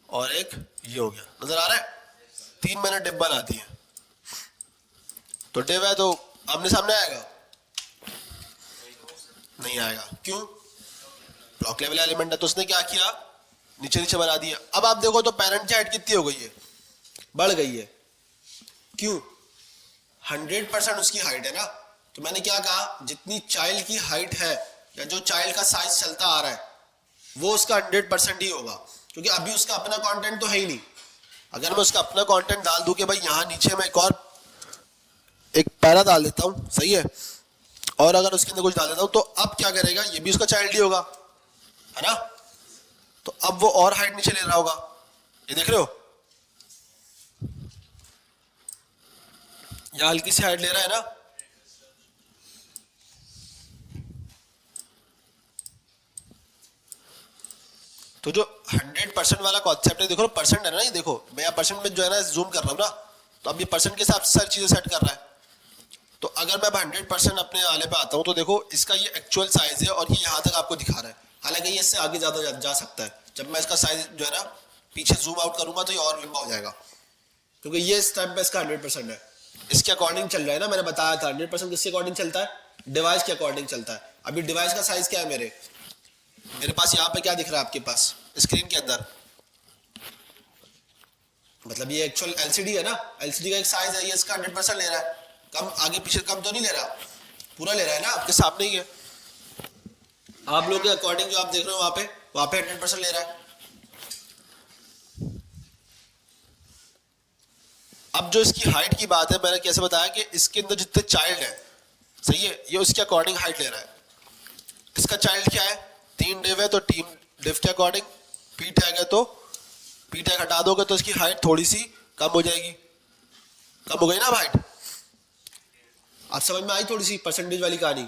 और एक ये हो गया, नजर आ रहा है, 3 मैंने डिब बना दिए। तो डिव है तो आमने सामने आएगा, नहीं आएगा। क्यों? ब्लॉक लेवल एलिमेंट है तो उसने क्या किया, नीचे नीचे बना दिया। अब आप देखो तो पेरेंट की हाइट कितनी हो गई है, बढ़ गई है। क्यों? 100% उसकी हाइट है ना। तो मैंने क्या कहा, जितनी चाइल्ड की हाइट है या जो चाइल्ड का साइज चलता आ रहा है वो उसका 100% ही होगा, क्योंकि अभी उसका अपना कंटेंट तो है ही नहीं। अगर मैं उसका अपना कंटेंट डाल दूं कि भाई यहाँ नीचे मैं एक पैरा डाल देता हूँ, सही है, और अगर उसके अंदर कुछ डाल देता हूँ, तो अब क्या करेगा, ये भी उसका चाइल्ड ही होगा, है ना। तो अब वो और हाइट नीचे ले रहा होगा, ये देख रहे हो, यहाँ हल्की सी हाइट ले रहा है ना। तो जो 100% वाला कॉन्सेप्ट है, देखो परसेंट है ना, ये देखो मैं यहाँ परसेंट में जो है ना जूम कर रहा हूँ ना, तो अब ये परसेंट के हिसाब से सारी चीजें सेट कर रहा है। तो अगर मैं 100% अपने आले पे आता हूँ तो देखो इसका ये एक्चुअल साइज है और ये यहाँ तक आपको दिखा रहा है, हालांकि ये इससे आगे ज्यादा जा सकता है। जब मैं इसका साइज जो है ना पीछे जूम आउट करूंगा तो ये और लंबा हो जाएगा, क्योंकि ये इस टाइम पे इसका 100% है, इसके अकॉर्डिंग चल रहा है ना। मैंने बताया था 100% किसके अकॉर्डिंग चलता है, डिवाइस के अकॉर्डिंग चलता है। अभी डिवाइस का साइज क्या है, मेरे पास यहाँ पे क्या दिख रहा है आपके पास स्क्रीन के अंदर, मतलब ये एक्चुअल एलसीडी है ना, एलसीडी का एक साइज है, ये इसका 100% ले रहा है, कम आगे पीछे कम तो नहीं ले रहा, पूरा ले रहा है ना, आपके सामने ही है। आप लोग के अकॉर्डिंग जो आप देख रहे हो वहां पे 100% ले रहा है। अब जो इसकी हाइट की बात है, मैंने कैसे बताया कि इसके अंदर जितने चाइल्ड है, सही है, ये उसके अकॉर्डिंग हाइट ले रहा है। इसका चाइल्ड क्या है, 3 डिव है तो 3 डिव के अकॉर्डिंग पी टैग है, तो पी टैग हटा दोगे तो इसकी हाइट थोड़ी सी कम हो जाएगी, कम हो गई ना हाइट। आप समझ में आई थोड़ी सी परसेंटेज वाली कहानी?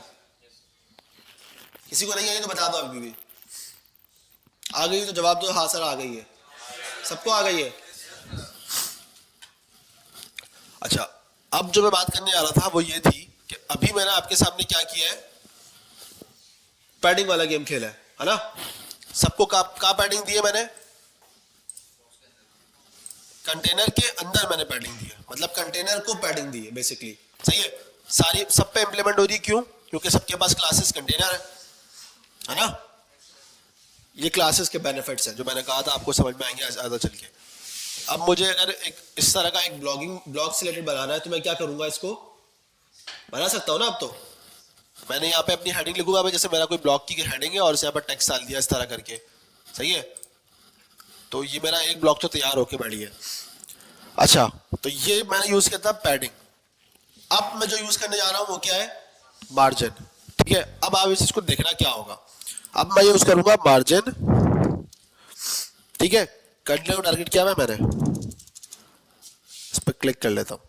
किसी को नहीं आई तो बता दो, अभी भी आ गई तो जवाब दो, हाँ सर आ गई है, सबको आ गई है। अच्छा, अब जो मैं बात करने आ रहा था वो ये थी कि अभी मैंने आपके सामने क्या किया है, पैडिंग वाला गेम खेला है ना। सबको का पैडिंग दी है मैंने, कंटेनर के अंदर मैंने पैडिंग दी है, मतलब कंटेनर को पैडिंग दी है बेसिकली, सही है। सारी सब पे इंप्लीमेंट हो रही है, क्यों? क्योंकि सबके पास क्लासेस कंटेनर है ना। ये क्लासेस के बेनिफिट्स हैं जो मैंने कहा था, आपको समझ में आएंगे ज्यादा चल के। अब मुझे अगर एक इस तरह का एक ब्लॉग से रिलेटेड बनाना है तो मैं क्या करूंगा, इसको बना सकता हूँ ना। अब तो मैंने यहाँ पे अपनी हेडिंग लिखूंगा, जैसे मेरा कोई ब्लॉग की हेडिंग है और यहाँ पर टेक्स्ट डाल दिया इस तरह करके, सही है। तो ये मेरा एक ब्लॉग तो तैयार होके बैठी है। अच्छा, तो ये मैंने यूज किया था पैडिंग। अब मैं जो यूज करने जा रहा हूँ वो क्या है, मार्जिन, ठीक है। अब आप इस चीज को देखना क्या होगा, अब मैं यूज करूंगा मार्जिन, ठीक है। कंटेनर को टारगेट किया मैंने, इस पर क्लिक कर लेता हूं।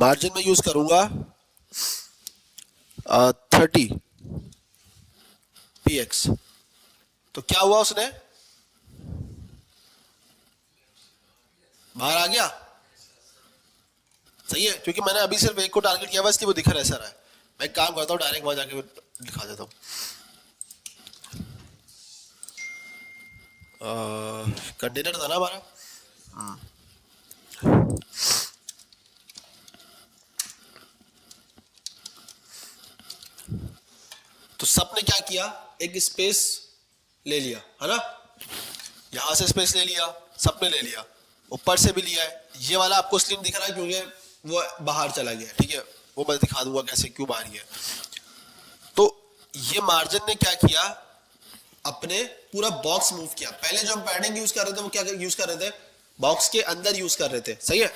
मार्जिन में यूज करूंगा 30 px। तो क्या हुआ, उसने बाहर आ गया, सही है, क्योंकि मैंने अभी सिर्फ एक को टारगेट किया, बस वो दिखा रहा है सर है। मैं एक काम करता हूँ, डायरेक्ट वहां जाके दिखा देता हूँ। कंटेनर था ना हमारा, तो सबने क्या किया, एक स्पेस ले लिया है ना, यहां से स्पेस ले लिया, सबने ले लिया, ऊपर से भी लिया है। ये वाला आपको इसलिए दिख रहा है क्योंकि वो बाहर चला गया, ठीक है, वो मैं दिखा दूंगा कैसे क्यों बाहर गया। तो ये मार्जिन ने क्या किया, अपने पूरा बॉक्स मूव किया। पहले जो हम पैडिंग यूज कर रहे थे वो क्या यूज कर रहे थे, बॉक्स के अंदर यूज कर रहे थे, सही है।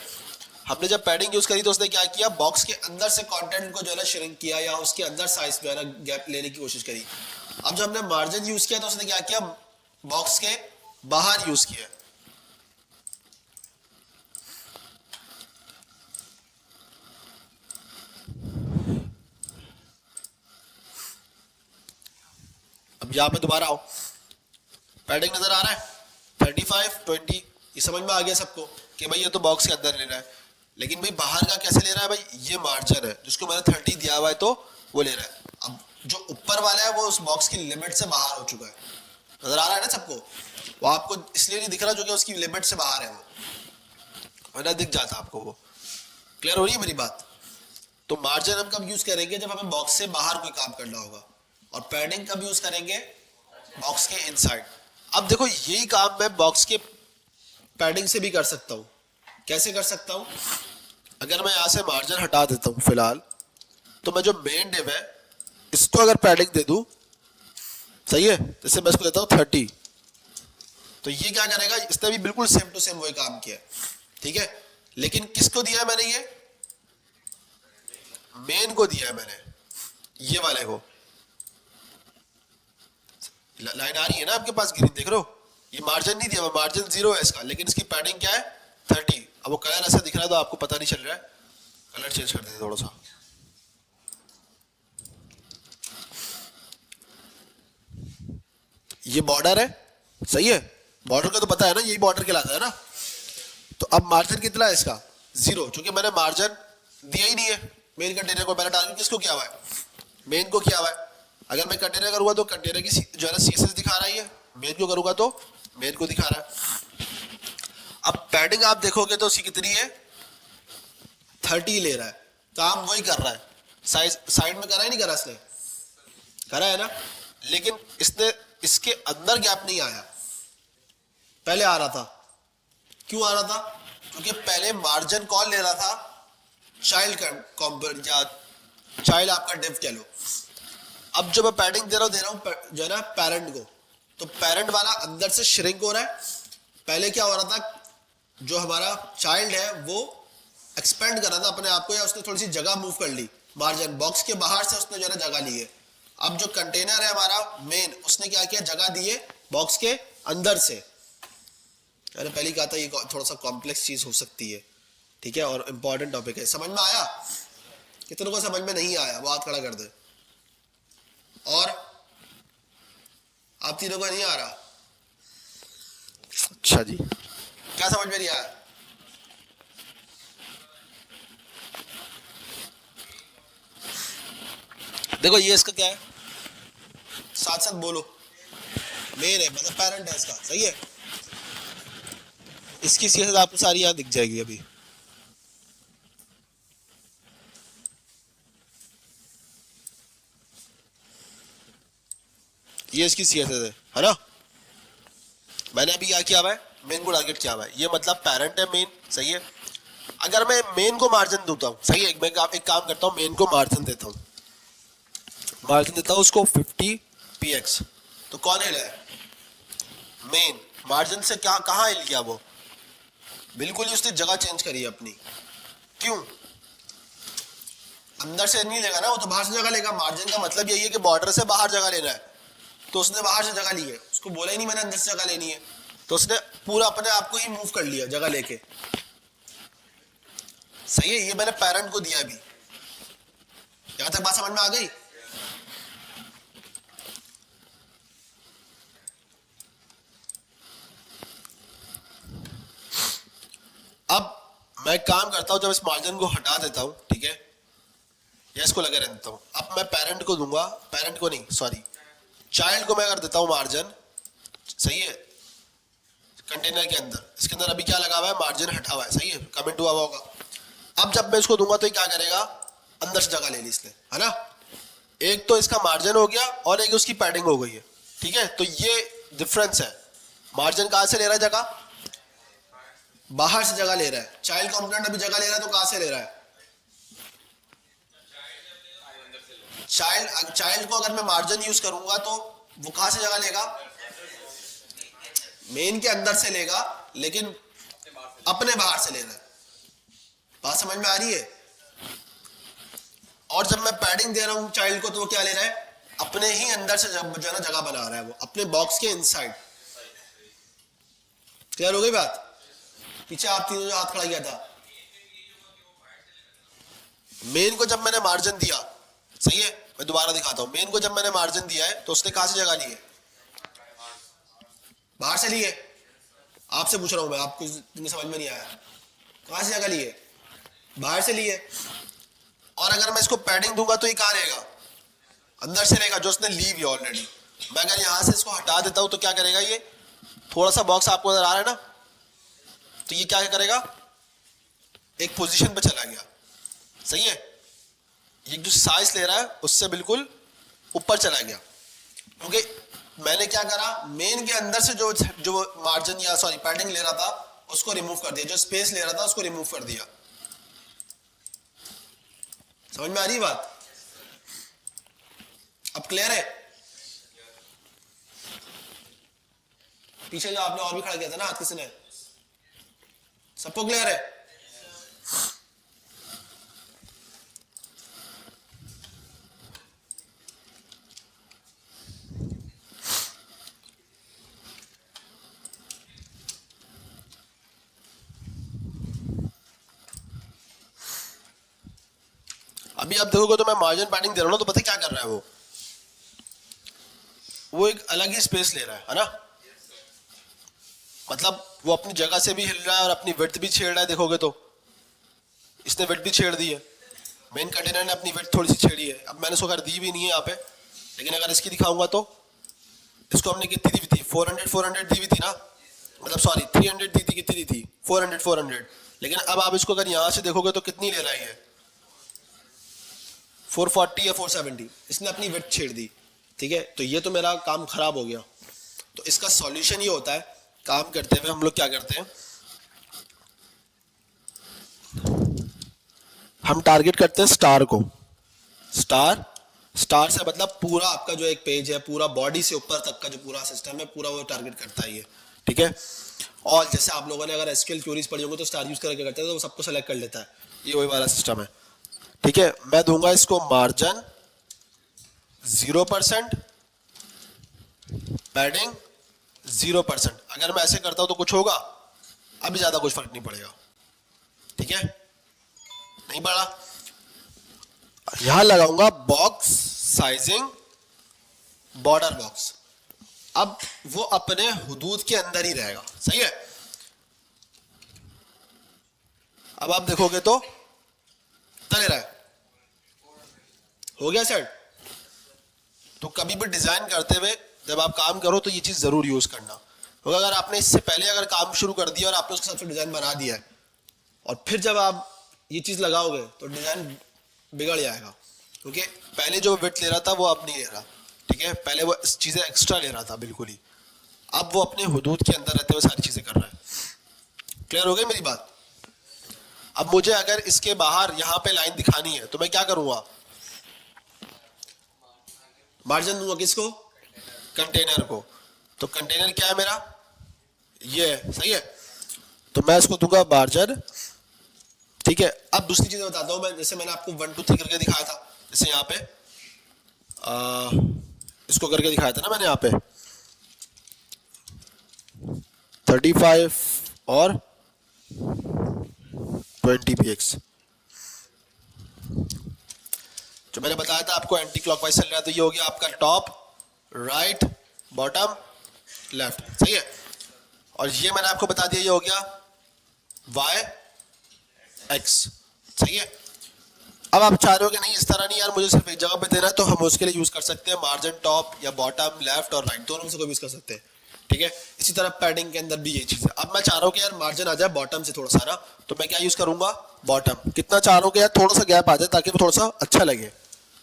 हमने जब पैडिंग यूज करी तो उसने क्या किया, बॉक्स के अंदर से कंटेंट को जो है ना श्रिंक किया, या उसके अंदर साइज जो है ना गैप लेने की कोशिश करी। अब जब हमने मार्जिन यूज किया तो उसने क्या किया, बॉक्स के बाहर यूज किया। अब यहां पे दोबारा आओ, पैडिंग नजर आ रहा है 35 20, ये समझ में आ गया सबको कि भाई ये तो बॉक्स के अंदर ले रहा है, लेकिन भाई बाहर का कैसे ले रहा है, भाई ये मार्जिन है जिसको मैंने 30 दिया हुआ है तो वो ले रहा है। अब जो ऊपर वाला है वो उस बॉक्स की लिमिट से बाहर हो चुका है, नजर आ रहा है ना सबको, वो आपको इसलिए नहीं दिख रहा जो कि उसकी लिमिट से बाहर है वो, वरना दिख जाता आपको वो। क्लियर हो रही है मेरी बात? तो मार्जिन हम कब यूज करेंगे? जब हमें बॉक्स से बाहर कोई काम करना होगा। और पैडिंग कब यूज करेंगे? बॉक्स के इनसाइड। अब देखो यही काम मैं बॉक्स के पैडिंग से भी कर सकता हूँ। कैसे कर सकता हूँ? अगर मैं यहाँ से मार्जिन हटा देता हूँ फिलहाल, तो मैं जो मेन डिव है इसको अगर पैडिंग दे दूं, सही है, जैसे मैं इसको देता हूँ 30, तो ये क्या करेगा? इसने भी बिल्कुल सेम टू सेम वही काम किया, ठीक है। लेकिन किसको दिया है मैंने? ये मेन को दिया है मैंने, ये वाले को। लाइन आ रही है ना आपके पास ग्रीन, देख रहे हो? ये मार्जिन नहीं दिया, मार्जिन 0 है इसका, लेकिन इसकी पैडिंग क्या है? 30। अब वो कलर ऐसा दिख रहा है तो आपको पता नहीं चल रहा है, कलर चेंज कर देते थोड़ा सा। ये बॉर्डर है, सही है, बॉर्डर का तो पता है ना, यही बॉर्डर कहलाता है ना। तो अब मार्जिन कितना है इसका? 0, क्योंकि मैंने मार्जिन दिया ही नहीं है मेन कंटेनर को। मैंने टारगेट किसको किया हुआ है? मेन को किया हुआ है। अगर मैं कंटेनर करूंगा तो कंटेनर की जो है ना सीएसएस दिखा रहा है, मेन को करूंगा तो मेन को दिखा रहा है। अब पैडिंग आप देखोगे तो उसकी कितनी है? 30 ले रहा है, काम वही कर रहा है, साइज साइड में करा ही नहीं करा इसने, करा है ना। लेकिन इसने इसके अंदर गैप नहीं आया, पहले आ रहा था। क्यों आ रहा था? क्योंकि पहले मार्जिन कौन ले रहा था? चाइल्ड कंपोनेंट या चाइल्ड आपका डिव कह लो। अब जो मैं पैडिंग दे रहा हूँ जो है ना पेरेंट को, तो पेरेंट वाला अंदर से श्रिंक हो रहा है। पहले क्या हो रहा था? जो हमारा चाइल्ड है वो एक्सपेंड कर रहा था अपने आप को, या उसने थोड़ी सी जगह मूव कर ली, मार्जिन बॉक्स के बाहर से उसने जो है ना जगह ली है। अब जो कंटेनर है हमारा मेन, उसने क्या किया? जगह दी है बॉक्स के अंदर से। मैंने पहले कहा था ये थोड़ा सा कॉम्प्लेक्स चीज हो सकती है, ठीक है, और इंपॉर्टेंट टॉपिक है। समझ में आया? कितनों को समझ में नहीं आया वो हाथ खड़ा कर दे। और आप तीनों को नहीं आ रहा? अच्छा जी, क्या समझ में नहीं आया? देखो ये इसका क्या है, साथ साथ बोलो। मेन है, मतलब पेरेंट है इसका, सही है। इसकी सीएसएस आपको सारी यहाँ दिख जाएगी अभी। ये इसकी सीएसएस है ना। मैंने अभी क्या किया हुआ है? मेन को टारगेट किया हुआ है, ये मतलब पेरेंट है मेन, सही है। अगर मैं मेन को मार्जिन देता हूँ, सही है, मैं एक काम करता हूँ, मेन को मार्जिन देता हूँ, मार्जिन देता हूँ उसको 50 px। तो कौन हिला है? मेन। मार्जिन से क्या कहाँ हिल गया वो? बिल्कुल ही उसने जगह चेंज करी है अपनी। क्यों? अंदर से नहीं लेगा ना, वो तो बाहर से जगह लेगा। मार्जिन का मतलब यही है कि बॉर्डर से बाहर जगह लेना है, तो उसने बाहर से जगह ली है। उसको बोला ही नहीं मैंने अंदर से जगह लेनी है, तो उसने पूरा अपने आप को ही मूव कर लिया जगह लेके, सही है। ये मैंने पेरेंट को दिया अभी। यहां तक बात समझ में आ गई? अब मैं काम करता हूं, जब इस मार्जिन को हटा देता हूं, ठीक है, या इसको लगे रहने देता हूं। अब मैं पेरेंट को दूंगा, पेरेंट को नहीं, सॉरी, चाइल्ड को मैं कर देता हूं मार्जिन, सही है, कंटेनर के अंदर। इसके अंदर अभी क्या लगा हुआ है? मार्जिन हटा हुआ है, सही है, कमेंट हुआ होगा। अब जब मैं इसको दूंगा तो ये क्या करेगा? अंदर से जगह ले ली इसने, है ना। एक तो इसका मार्जिन हो गया और एक उसकी पैडिंग हो गई है, ठीक है। तो ये डिफरेंस है। मार्जिन कहां से ले रहा है जगह? बाहर से जगह ले रहा है। चाइल्ड कंपोनेंट अभी जगह ले रहा है, तो कहां से ले रहा है? चाइल्ड को अगर मैं मार्जिन यूज करूंगा तो वो कहां से जगह लेगा? मेन के अंदर से लेगा, लेकिन अपने बाहर से ले रहा है। बात समझ में आ रही है? और जब मैं पैडिंग दे रहा हूं चाइल्ड को, तो वो क्या ले रहा है? अपने ही अंदर से जो है ना जगह बना रहा है, वो अपने बॉक्स के इनसाइड। क्लियर हो गई बात? पीछे आप तीनों जो हाथ खड़ा किया था, मेन को जब मैंने मार्जिन दिया, सही है, मैं दोबारा दिखाता हूं। मेन को जब मैंने मार्जिन दिया है तो उसने कहां से जगह ली है? बाहर से ली है। आपसे पूछ रहा हूं मैं, आपको समझ में नहीं आया? कहां से जगह ली है? बाहर से ली है। और अगर मैं इसको पैडिंग दूंगा तो ये कहां रहेगा? अंदर से रहेगा, जो उसने ली हुई ऑलरेडी। मैं अगर यहां से इसको हटा देता हूं तो क्या करेगा? ये थोड़ा सा बॉक्स आपको नजर आ रहा है ना, तो ये क्या करेगा? एक पोजीशन पे चला गया, सही है। ये जो साइज ले रहा है उससे बिल्कुल ऊपर चला गया, क्योंकि मैंने क्या करा, मेन के अंदर से जो जो मार्जिन या सॉरी पैडिंग ले रहा था उसको रिमूव कर दिया, जो स्पेस ले रहा था उसको रिमूव कर दिया। समझ में आ रही बात? अब क्लियर है? पीछे जो आपने और भी खड़ा किया था ना हाथ किसी ने, सबको क्लियर है? अभी आप देखोगे तो मैं मार्जिन पैडिंग दे रहा हूं, तो पता है क्या कर रहा है वो एक अलग ही स्पेस ले रहा है ना। मतलब वो अपनी जगह से भी हिल रहा है और अपनी विड्थ भी छेड़ रहा है। देखोगे तो इसने विड्थ भी छेड़ दी है, मेन कंटेनर ने अपनी विड्थ थोड़ी सी छेड़ी है। अब मैंने उसको अगर दी भी नहीं है यहाँ पे, लेकिन अगर इसकी दिखाऊंगा तो इसको हमने कितनी दी थी, 400 दी हुई थी ना, मतलब सॉरी 300 दी थी, कितनी दी थी 400। लेकिन अब आप इसको अगर यहाँ से देखोगे तो कितनी ले रहा है, 440 या 470, इसने अपनी विड्थ छेड़ दी। ठीक है, तो ये तो मेरा काम खराब हो गया। तो इसका सॉल्यूशन ये होता है, काम करते हुए हम लोग क्या करते हैं, हम टारगेट करते हैं स्टार को। स्टार से मतलब पूरा आपका जो एक पेज है, पूरा बॉडी से ऊपर तक का जो पूरा सिस्टम है, पूरा वो टारगेट करता है ये। ठीक है, और जैसे आप लोगों ने अगर एसक्यूएल क्वेरीज पढ़ी होंगे तो स्टार यूज करके करते हैं, तो वो सबको सेलेक्ट कर लेता है, ये वही वाला सिस्टम है। ठीक है, मैं दूंगा इसको मार्जिन 0%, पैडिंग 0%। अगर मैं ऐसे करता हूं तो कुछ होगा? अभी ज्यादा कुछ फर्क नहीं पड़ेगा। ठीक है, नहीं पड़ा। यहां लगाऊंगा बॉक्स साइजिंग बॉर्डर बॉक्स, अब वो अपने हुदूद के अंदर ही रहेगा। सही है, अब आप देखोगे तो चल रहा है, हो गया सेट। तो कभी भी डिजाइन करते हुए जब आप काम करो तो ये चीज जरूर यूज करना, क्योंकि अगर आपने इससे पहले अगर काम शुरू कर दिया और आपने उसके हिसाब से डिजाइन बना दिया है और फिर जब आप ये चीज लगाओगे तो डिजाइन बिगड़ जाएगा, क्योंकि पहले जो विड्थ ले रहा था वो अब नहीं ले रहा। ठीक है, पहले वो चीजें एक्स्ट्रा ले रहा था बिल्कुल ही, अब वो अपने हुदूद के अंदर रहते हुए सारी चीजें कर रहा है। क्लियर हो गई मेरी बात? अब मुझे अगर इसके बाहर यहाँ पे लाइन दिखानी है तो मैं क्या करूंगा, मार्जिन दूंगा किसको, कंटेनर को। तो कंटेनर क्या है मेरा, ये है, सही है। तो मैं इसको दूंगा मार्जिन। ठीक है, अब दूसरी चीजें बताता हूं मैं, जैसे मैंने आपको 1 2 3 करके दिखाया था, जैसे यहाँ पे इसको करके दिखाया था ना मैंने यहाँ पे 35 और 20 px। जो मैंने बताया था आपको एंटी क्लॉकवाइज चल रहा है, तो ये हो गया आपका टॉप राइट बॉटम लेफ्ट, सही है। और ये मैंने आपको बता दिया, ये हो गया वाई एक्स, सही है। अब आप चाह रहे हो कि नहीं इस तरह नहीं यार, मुझे सिर्फ एक जगह पे देना है, तो हम उसके लिए यूज कर सकते हैं मार्जिन टॉप या बॉटम लेफ्ट और राइट, दोनों में से कोई यूज कर सकते हैं। ठीक है, इसी तरह पैडिंग के अंदर भी यही चीज है। अब मैं चाह रहा हूँ कि यार मार्जिन आ जाए बॉटम से थोड़ा सा ना, तो मैं क्या यूज करूंगा, बॉटम। कितना चाह रहा हूँ कि यार थोड़ा सा गैप आ जाए ताकि वो थोड़ा सा अच्छा लगे,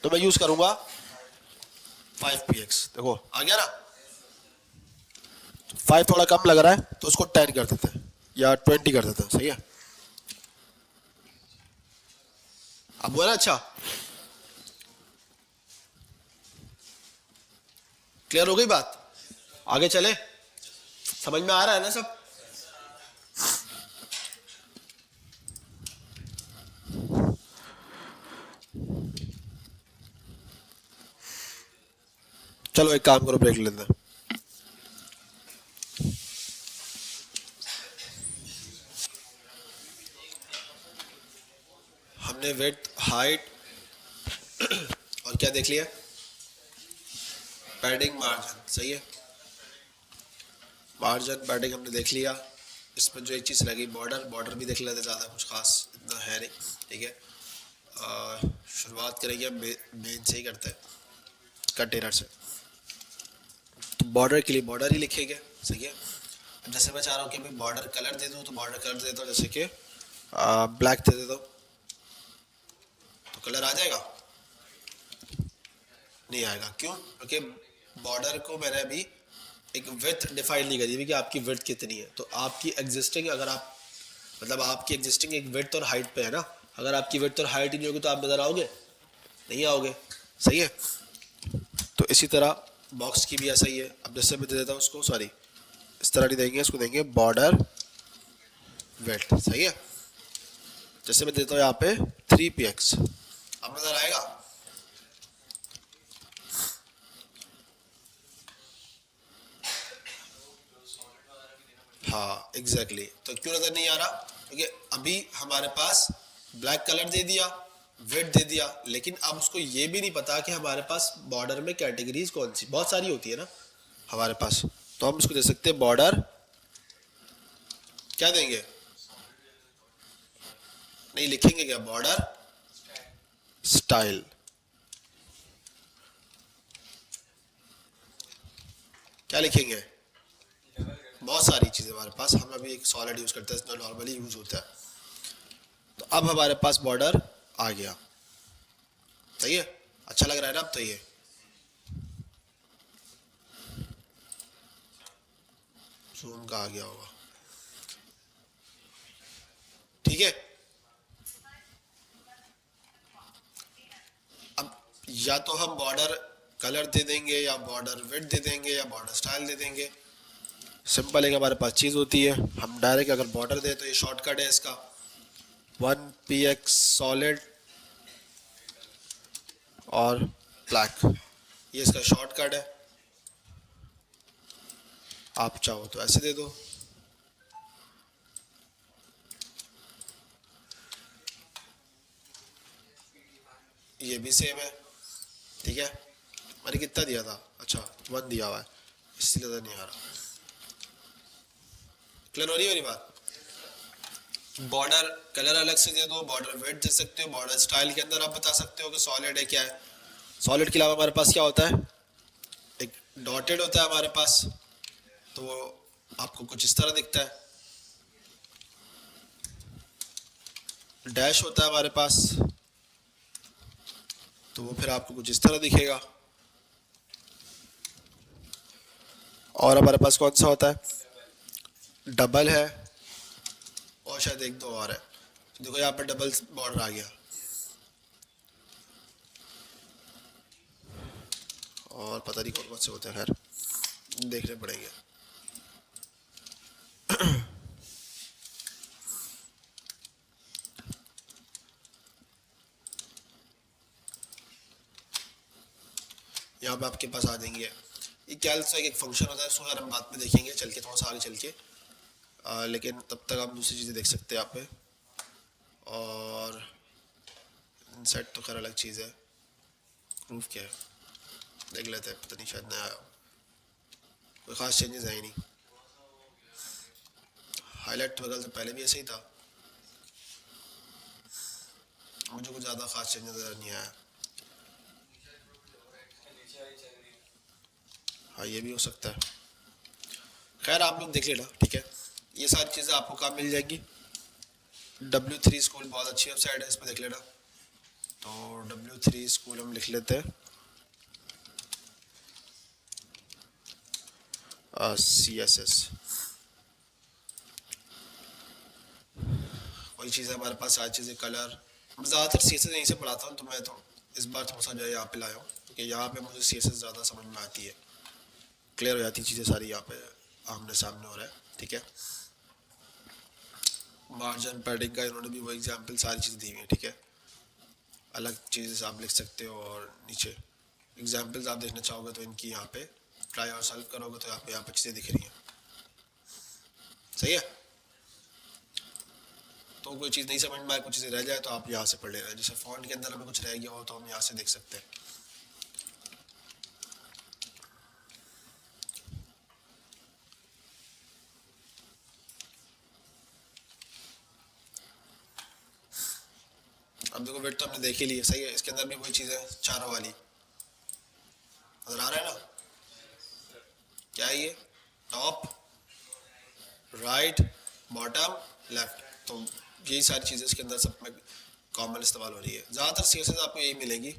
तो मैं यूज करूंगा 5px। देखो आ गया ना, 5 थोड़ा कम लग रहा है तो उसको 10 कर देते हैं या 20 कर देते हैं, सही है। अब वो है ना, अच्छा क्लियर हो गई बात, आगे चले, समझ में आ रहा है ना सब? चलो एक काम करो, ब्रेक लेते हैं। हमने विड्थ हाइट और क्या देख लिया, पैडिंग मार्जिन, सही है। मार्जिन पैडिंग हमने देख लिया। इसमें जो एक चीज़ लगी बॉर्डर भी देख लेते, ज़्यादा कुछ खास इतना है नहीं। ठीक है, शुरुआत करेंगे मेन से ही करते हैं, कंटेनर से। तो बॉर्डर के लिए बॉर्डर ही लिखेंगे, सही है। अब जैसे मैं चाह रहा हूँ कि मैं बॉर्डर कलर दे दूँ, तो बॉर्डर कलर देता हूँ जैसे कि ब्लैक दे दे दो तो कलर आ जाएगा, नहीं आएगा। क्यों? क्योंकि बॉर्डर को मैंने अभी एक विड्थ डिफाइन नहीं करी हुई कि आपकी विड्थ कितनी है। तो आपकी एग्जिस्टिंग, अगर आप मतलब आपकी एग्जिस्टिंग एक विड्थ और हाइट पे है ना, अगर आपकी विड्थ और हाइट ही नहीं होगी तो आप नजर आओगे, नहीं आओगे। सही है। तो इसी तरह बॉक्स की भी ऐसा ही है। अब जैसे मैं दे देता हूँ उसको, सॉरी इस तरह नहीं देंगे, इसको देंगे बॉर्डर विड्थ। सही है। जैसे मैं देता हूँ यहाँ पे 3px, अब नजर आएगा। हाँ एग्जैक्टली तो क्यों नजर नहीं आ रहा? क्योंकि अभी हमारे पास ब्लैक कलर दे दिया, विड्थ दे दिया, लेकिन अब उसको ये भी नहीं पता कि हमारे पास बॉर्डर में कैटेगरीज कौन सी, बहुत सारी होती है ना हमारे पास। तो हम इसको दे सकते हैं बॉर्डर, क्या देंगे, नहीं लिखेंगे क्या, बॉर्डर स्टाइल। क्या लिखेंगे? बहुत सारी चीज़ें हमारे पास, हम अभी एक सॉलिड यूज़ करते हैं जो नॉर्मली यूज़ होता है। तो अब हमारे पास बॉर्डर आ गया। सही है, अच्छा लग रहा है ना? अब तो ये जूम का आ गया होगा, ठीक है। अब या तो हम बॉर्डर कलर दे देंगे, या बॉर्डर विड्थ दे देंगे, या बॉर्डर स्टाइल दे देंगे। सिंपल है कि हमारे पास चीज़ होती है, हम डायरेक्ट अगर बॉर्डर दे तो ये शॉर्टकट है इसका, 1px सॉलिड और ब्लैक, ये इसका शॉर्टकट है। आप चाहो तो ऐसे दे दो, ये भी सेम है, ठीक है। मैंने कितना दिया था? अच्छा 1 दिया हुआ है, इसलिए तो नहीं आ रहा। क्लियर हो रही है मेरी बात? बॉर्डर कलर अलग से दे दो, बॉर्डर विड्थ दे सकते हो, बॉर्डर स्टाइल के अंदर आप बता सकते हो कि सॉलिड है क्या है। सॉलिड के अलावा हमारे पास क्या होता है, एक डॉटेड होता है हमारे पास, तो वो आपको कुछ इस तरह दिखता है। डैश होता है हमारे पास, तो वो फिर आपको कुछ इस तरह दिखेगा। और हमारे पास कौन सा होता है, डबल है, और शायद एक दो और है। तो देखो यहाँ पर डबल बॉर्डर आ गया, और पता नहीं कौन कौन से होते हैं, खैर देखने पड़ेंगे। यहाँ पे आपके पास आ जाएंगे। ये कैल्स एक फंक्शन होता है, उसको हम बाद में देखेंगे चल के, थोड़ा सा आगे चल के। लेकिन तब तक आप दूसरी चीज़ें देख सकते हैं यहाँ पे। और इनसेट तो खैर अलग चीज़ है, प्रूफ क्या है देख लेते हैं, पता नहीं शायद नया आया, कोई ख़ास चेंजेस है ही नहीं। हाईलाइट बगल तो पहले भी ऐसे ही था, मुझे कुछ ज़्यादा ख़ास चेंजेस नज़र नहीं आया। हाँ ये भी हो सकता है, खैर आप लोग देख लेना, ठीक है। ये सारी चीज़ें आपको कहाँ मिल जाएंगी, W3 स्कूल बहुत अच्छी वेबसाइट है, इस पर देख लेना। तो W3 स्कूल हम लिख लेते हैं, CSS वही चीज़ है हमारे पास, सारी चीज़ें कलर। मैं ज़्यादातर CSS यहीं से पढ़ाता हूँ, तो मैं तो इस बार थोड़ा सा जो है यहाँ पे लाया हूँ, क्योंकि यहाँ पे मुझे CSS ज़्यादा समझ में आती है, क्लियर हो जाती चीज़ें सारी, यहाँ पे आमने सामने हो रहा है, ठीक है। मार्जिन पैडिंग का इन्होंने भी वो एग्जाम्पल सारी चीज़ें दी हुई है, ठीक है। अलग चीज़ें आप लिख सकते हो, और नीचे एग्जाम्पल्स आप देखना चाहोगे तो इनकी यहाँ पे ट्राई और सॉल्व करोगे तो यहाँ पे चीज़ें दिख रही हैं। सही है। तो कोई चीज़ नहीं समझ में आए, कुछ चीज़ें रह जाए तो आप यहाँ से पढ़ लेना, जैसे फॉन्ट के अंदर हमें कुछ रह गया हो तो हम यहाँ से देख सकते हैं। अब देखो वेट तो हमने देख ही ली है, सही है। इसके अंदर भी वही चीज़ है, चारों वाली नजर आ रहा है ना, क्या है ये, टॉप राइट बॉटम लेफ्ट। तो यही सारी चीज़ें इसके अंदर सब में कॉमन इस्तेमाल हो रही है। ज़्यादातर CSS आपको यही मिलेंगी।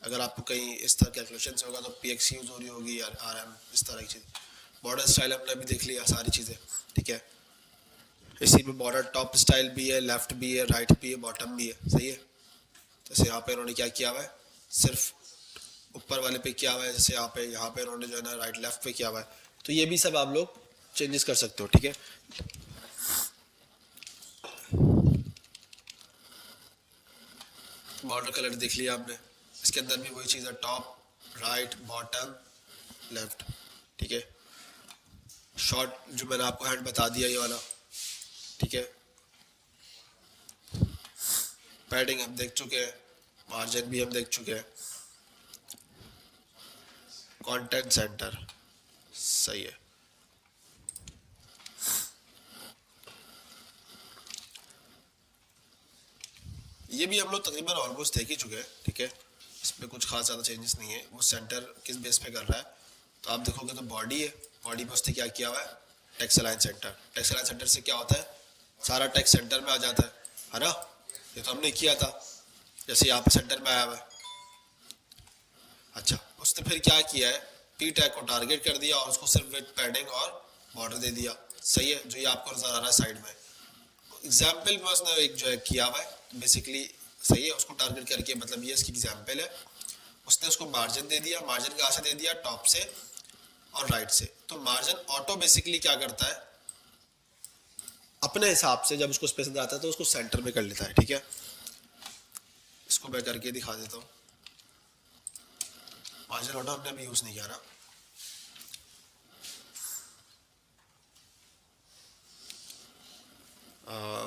अगर आपको कहीं इस तरह कैलकुलेशन से होगा तो PX यूज़ हो रही होगी या RM, इस तरह की चीज़। बॉर्डर स्टाइल हमने भी देख लिया सारी चीज़ें, ठीक है। इसी में बॉर्डर टॉप स्टाइल भी है, लेफ्ट भी है, राइट भी है, बॉटम भी है, सही है। जैसे यहाँ पे इन्होंने क्या किया हुआ है, सिर्फ ऊपर वाले पे किया हुआ है, जैसे यहाँ पे इन्होंने जो है ना राइट लेफ्ट पे किया हुआ है। तो ये भी सब आप लोग चेंजेस कर सकते हो, ठीक है। बॉर्डर कलर देख लिया आपने, इसके अंदर भी वही चीज़ है, टॉप, राइट, बॉटम, लेफ्ट, ठीक है। शॉर्ट जो मैंने आपको हैंड बता दिया ये वाला, ठीक है। पैडिंग हम देख चुके हैं, मार्जिन भी हम देख चुके हैं, कंटेंट सेंटर, सही है। ये भी हम लोग तकरीबन ऑलमोस्ट देख ही चुके हैं, ठीक है। इसमें कुछ खास ज़्यादा चेंजेस नहीं है। वो सेंटर किस बेस पे कर रहा है, तो आप देखोगे तो बॉडी है, बॉडी पे उसने क्या किया हुआ है, text align centre. Text align centre से क्या होता है, सारा टेक्स्ट सेंटर में आ जाता है ना। ये तो हमने किया था, जैसे यहाँ पे सेंटर में आया हुआ है। अच्छा, उसने फिर क्या किया है, पी टैग को टारगेट कर दिया और उसको सिर्फ विथ पैडिंग और बॉर्डर दे दिया, सही है। जो ये आपको नजर आ रहा है साइड में एग्जाम्पल में उसने एक जो है किया हुआ है बेसिकली, सही है। उसको टारगेट करके, मतलब ये इसकी एग्जाम्पल है। उसने उसको मार्जिन दे दिया, मार्जिन कहाँ से दे दिया, टॉप से और राइट से। तो मार्जिन ऑटो बेसिकली क्या करता है, अपने हिसाब से जब उसको स्पेस नजर आता है तो उसको सेंटर में कर लेता है, ठीक है। इसको मैं करके दिखा देता हूँ। मार्जिन ऑटो हमने अभी यूज नहीं किया ना।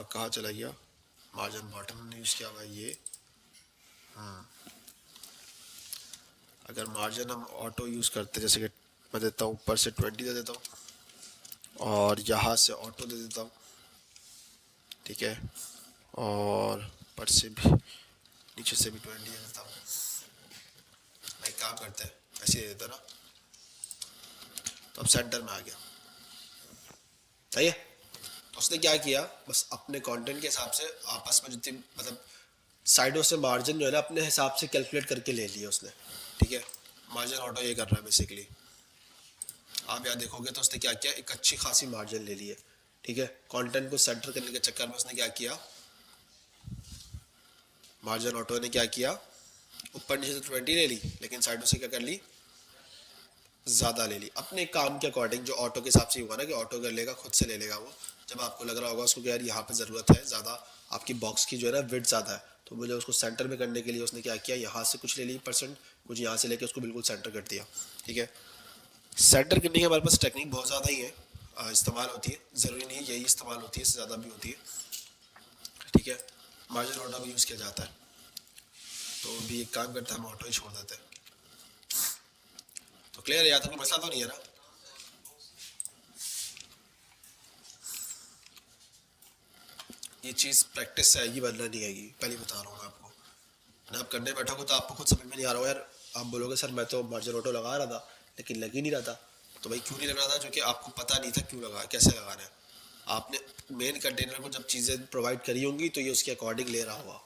कहाँ चला गया, मार्जिन बॉटम हमने यूज किया हुआ है ये। अगर मार्जिन हम ऑटो यूज करते, जैसे कि मैं देता हूँ ऊपर से 20 दे देता हूँ और यहाँ से ऑटो दे देता हूँ, ठीक है। और ऊपर से भी, नीचे से भी 20 दे देता हूँ। मैं एक काम करते हैं, ऐसे दे देता ना, तो अब सेंटर में आ गया, सही है। तो उसने क्या किया, बस अपने कंटेंट के हिसाब से आपस में जितनी, मतलब साइडों से मार्जिन जो है ना अपने हिसाब से कैलकुलेट करके ले लिया उसने, ठीक है। मार्जिन ऑटो ये कर रहा है बेसिकली। आप यहाँ देखोगे तो उसने क्या किया, एक अच्छी खासी मार्जिन ले ली है, ठीक है। कंटेंट को सेंटर करने के चक्कर में उसने क्या किया, मार्जिन ऑटो ने क्या किया, ऊपर नीचे तो 20 ले ली, लेकिन साइडों से क्या कर ली, ज़्यादा ले ली अपने काम के अकॉर्डिंग। जो ऑटो के हिसाब से होगा ना कि ऑटो कर लेगा, खुद से ले लेगा वो। जब आपको लग रहा होगा उसको कि यार यहाँ पे ज़रूरत है ज़्यादा, आपकी बॉक्स की जो है ना विड्थ ज़्यादा है, तो मुझे उसको सेंटर में करने के लिए उसने क्या किया, यहाँ से कुछ ले ली परसेंट, कुछ यहाँ से लेके उसको बिल्कुल सेंटर कर दिया, ठीक है। सेंटर करने की हमारे पास टेक्निक बहुत ज़्यादा ही है, इस्तेमाल होती है। ज़रूरी नहीं यही इस्तेमाल होती है, इससे ज़्यादा भी होती है, ठीक है। मार्जिन ऑटो भी यूज़ किया जाता है, तो भी एक काम करता है, हम ऑटो ही छोड़ देते हैं। तो क्लियर है, या तो कोई मसला तो नहीं है ना। ये चीज़ प्रैक्टिस से आएगी वरना नहीं आएगी, पहले बता रहा हूँ मैं आपको। ना आप करने बैठोगे तो आपको खुद समझ में नहीं आ रहा हो, यार आप बोलोगे सर मैं तो मार्जिन ऑटो लगा रहा था लेकिन लग ही नहीं रहा था। तो भाई क्यों नहीं लग रहा था, जो कि आपको पता नहीं था क्यों लगा, कैसे लगाना है। आपने मेन कंटेनर को जब चीज़ें प्रोवाइड करी होंगी तो ये उसके अकॉर्डिंग ले रहा होगा।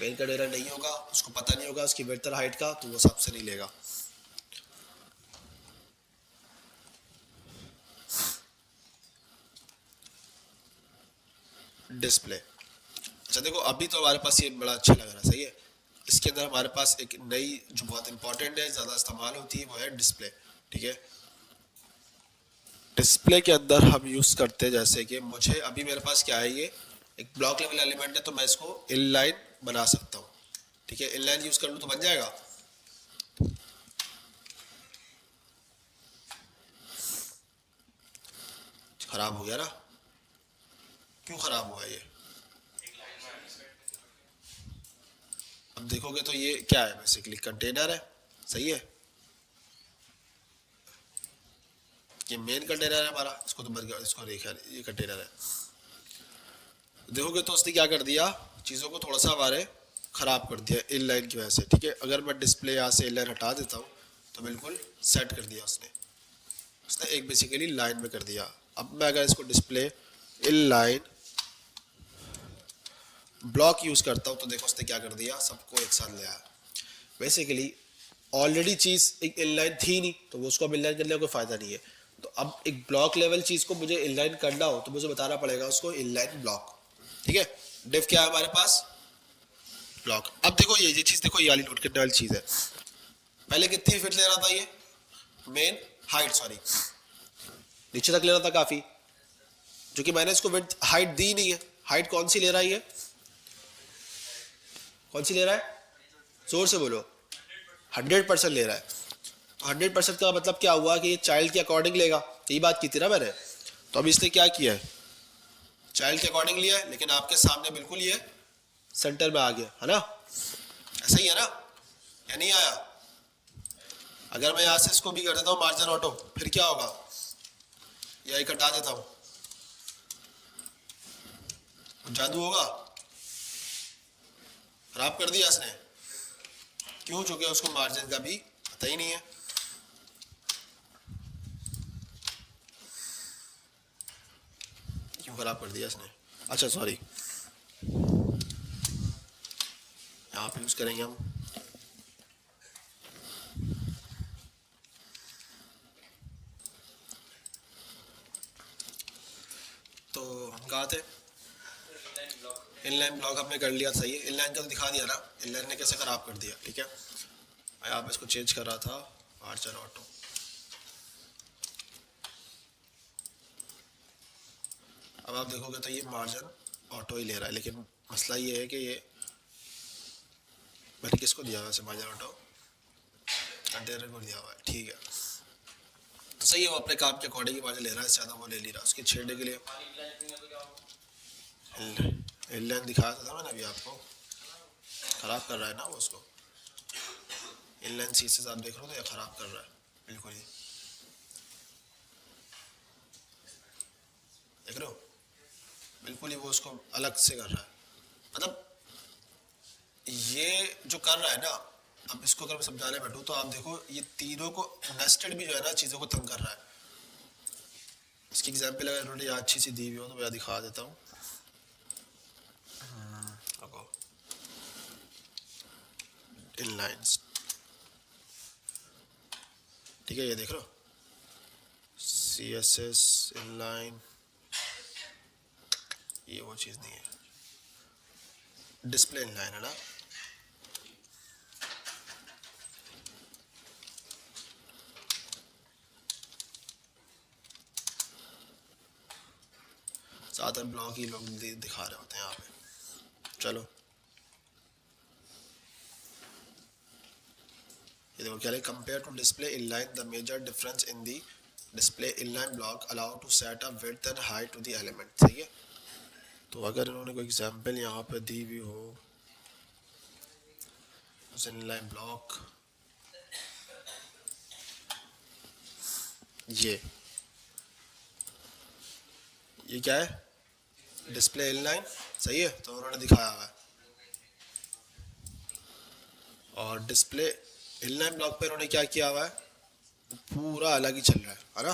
मेन कंटेनर नहीं होगा, उसको पता नहीं होगा उसकी विड्थ और हाइट का, तो वो सबसे नहीं लेगा। डिस्प्ले, अच्छा देखो अभी तो हमारे पास ये बड़ा अच्छा लग रहा है, सही है। इसके अंदर हमारे पास एक नई जो बहुत इंपॉर्टेंट है, ज़्यादा इस्तेमाल होती है, वो है डिस्प्ले, ठीक है। डिस्प्ले के अंदर हम यूज़ करते हैं, जैसे कि मुझे अभी मेरे पास क्या है, ये एक ब्लॉक लेवल एलिमेंट है, तो मैं इसको इनलाइन बना सकता हूँ, ठीक है। इनलाइन यूज़ कर लूँ तो बन जाएगा। खराब हो गया ना, क्यों खराब हुआ ये, अब देखोगे तो ये क्या है, बेसिकली कंटेनर है, सही है। ये मेन कंटेनर है हमारा, इसको तो बंद कर, इसको देखा, ये कंटेनर है। देखोगे तो उसने क्या कर दिया, चीज़ों को थोड़ा सा हमारे ख़राब कर दिया इनलाइन की वजह से, ठीक है। अगर मैं डिस्प्ले यहाँ से इनलाइन हटा देता हूँ तो बिल्कुल सेट कर दिया उसने, उसने एक बेसिकली लाइन में कर दिया। अब मैं अगर इसको डिस्प्ले इनलाइन ब्लॉक यूज़ करता हूँ तो देखो उसने क्या कर दिया, सबको एक साथ ले आया। बेसिकली ऑलरेडी चीज़ एक इनलाइन थी नहीं, तो वो उसको अब इनलाइन करने का कोई फ़ायदा नहीं है। तो अब एक ब्लॉक लेवल चीज़ को मुझे इनलाइन करना हो तो मुझे बताना पड़ेगा उसको इनलाइन ब्लॉक। ठीक है, डिव क्या है हमारे पास, ब्लॉक। अब देखो ये चीज़ देखो, ये वाली नोट करने वाली चीज़ है। पहले कितनी फिट ले रहा था ये, मेन हाइट, सॉरी नीचे तक ले रहा था काफ़ी, जो कि मैंने इसको विड्थ हाइट दी नहीं है। हाइट कौन सी ले रहा है ये, कौन सी ले रहा है, जोर से बोलो। 100% ले रहा है। 100% का मतलब क्या हुआ कि ये चाइल्ड के अकॉर्डिंग लेगा, यही बात की थी ना मैंने। तो अब इसने क्या किया है, चाइल्ड के अकॉर्डिंग लिया है, लेकिन आपके सामने बिल्कुल ये सेंटर में आ गया है ना, ऐसा ही है ना, या नहीं आया। अगर मैं यहाँ से इसको भी कर देता हूँ मार्जिन ऑटो, फिर क्या होगा, यही कटा देता हूँ, जादू होगा, खराब कर दिया इसने। क्यों, चूंकि उसको मार्जिन का भी पता ही नहीं है। क्यों खराब कर दिया इसने, अच्छा सॉरी, यहाँ पे यूज करेंगे हम। तो हम कहाँ थे, इनलाइन ब्लॉक हमने कर लिया, सही है। इनलाइन का तो दिखा दिया ना, इनलाइन ने कैसे खराब कर दिया। ठीक है, मैं यहाँ पे इसको चेंज कर रहा था मार्जिन ऑटो। अब आप देखोगे तो ये मार्जिन ऑटो ही ले रहा है, लेकिन मसला ये है कि ये मैंने किसको दिया वैसे, मार्जिन ऑटो कंटेनर को दिया हुआ है। ठीक है, तो सही है, वो अपने काम के अकॉर्डिंग ही मार्जिन ले रहा है, ज़्यादा वो ले नहीं रहा। उसके छेड़ने के लिए इनलाइन दिखाया था मैंने अभी आपको, ख़राब कर रहा है ना वो उसको। इनलाइन सीसेस आप देख रहे हो तो ये ख़राब कर रहा है बिल्कुल ही, देख रहे हो, बिल्कुल ही वो उसको अलग से कर रहा है। मतलब ये जो कर रहा है ना, अब इसको अगर मैं समझाने बैठूँ तो आप देखो ये तीनों को नेस्टेड भी जो है ना चीज़ों को तंग कर रहा है। इसकी एग्जांपल अगर इन्होंने यहाँ अच्छी सी दी हुई हो तो मैं दिखा देता हूँ। इनलाइंस, ठीक है, ये देख लो CSS इनलाइन, ये वो चीज़ नहीं है, डिस्प्ले इनलाइन है ना। ज़्यादातर ब्लॉग ही लोग दिखा रहे होते हैं यहाँ पे। चलो ये देखो क्या है, compare to display inline the major difference in the display inline block allow to set up width and height to the element. सही है, तो अगर इन्होंने कोई एग्जांपल यहाँ पे दी हुई हो, इनलाइन ब्लॉक ये क्या है, डिस्प्ले इनलाइन, सही है, तो उन्होंने दिखाया हुआ है। और डिस्प्ले इनलाइन ब्लॉक पे उन्होंने क्या किया हुआ है, पूरा अलग ही चल रहा है ना।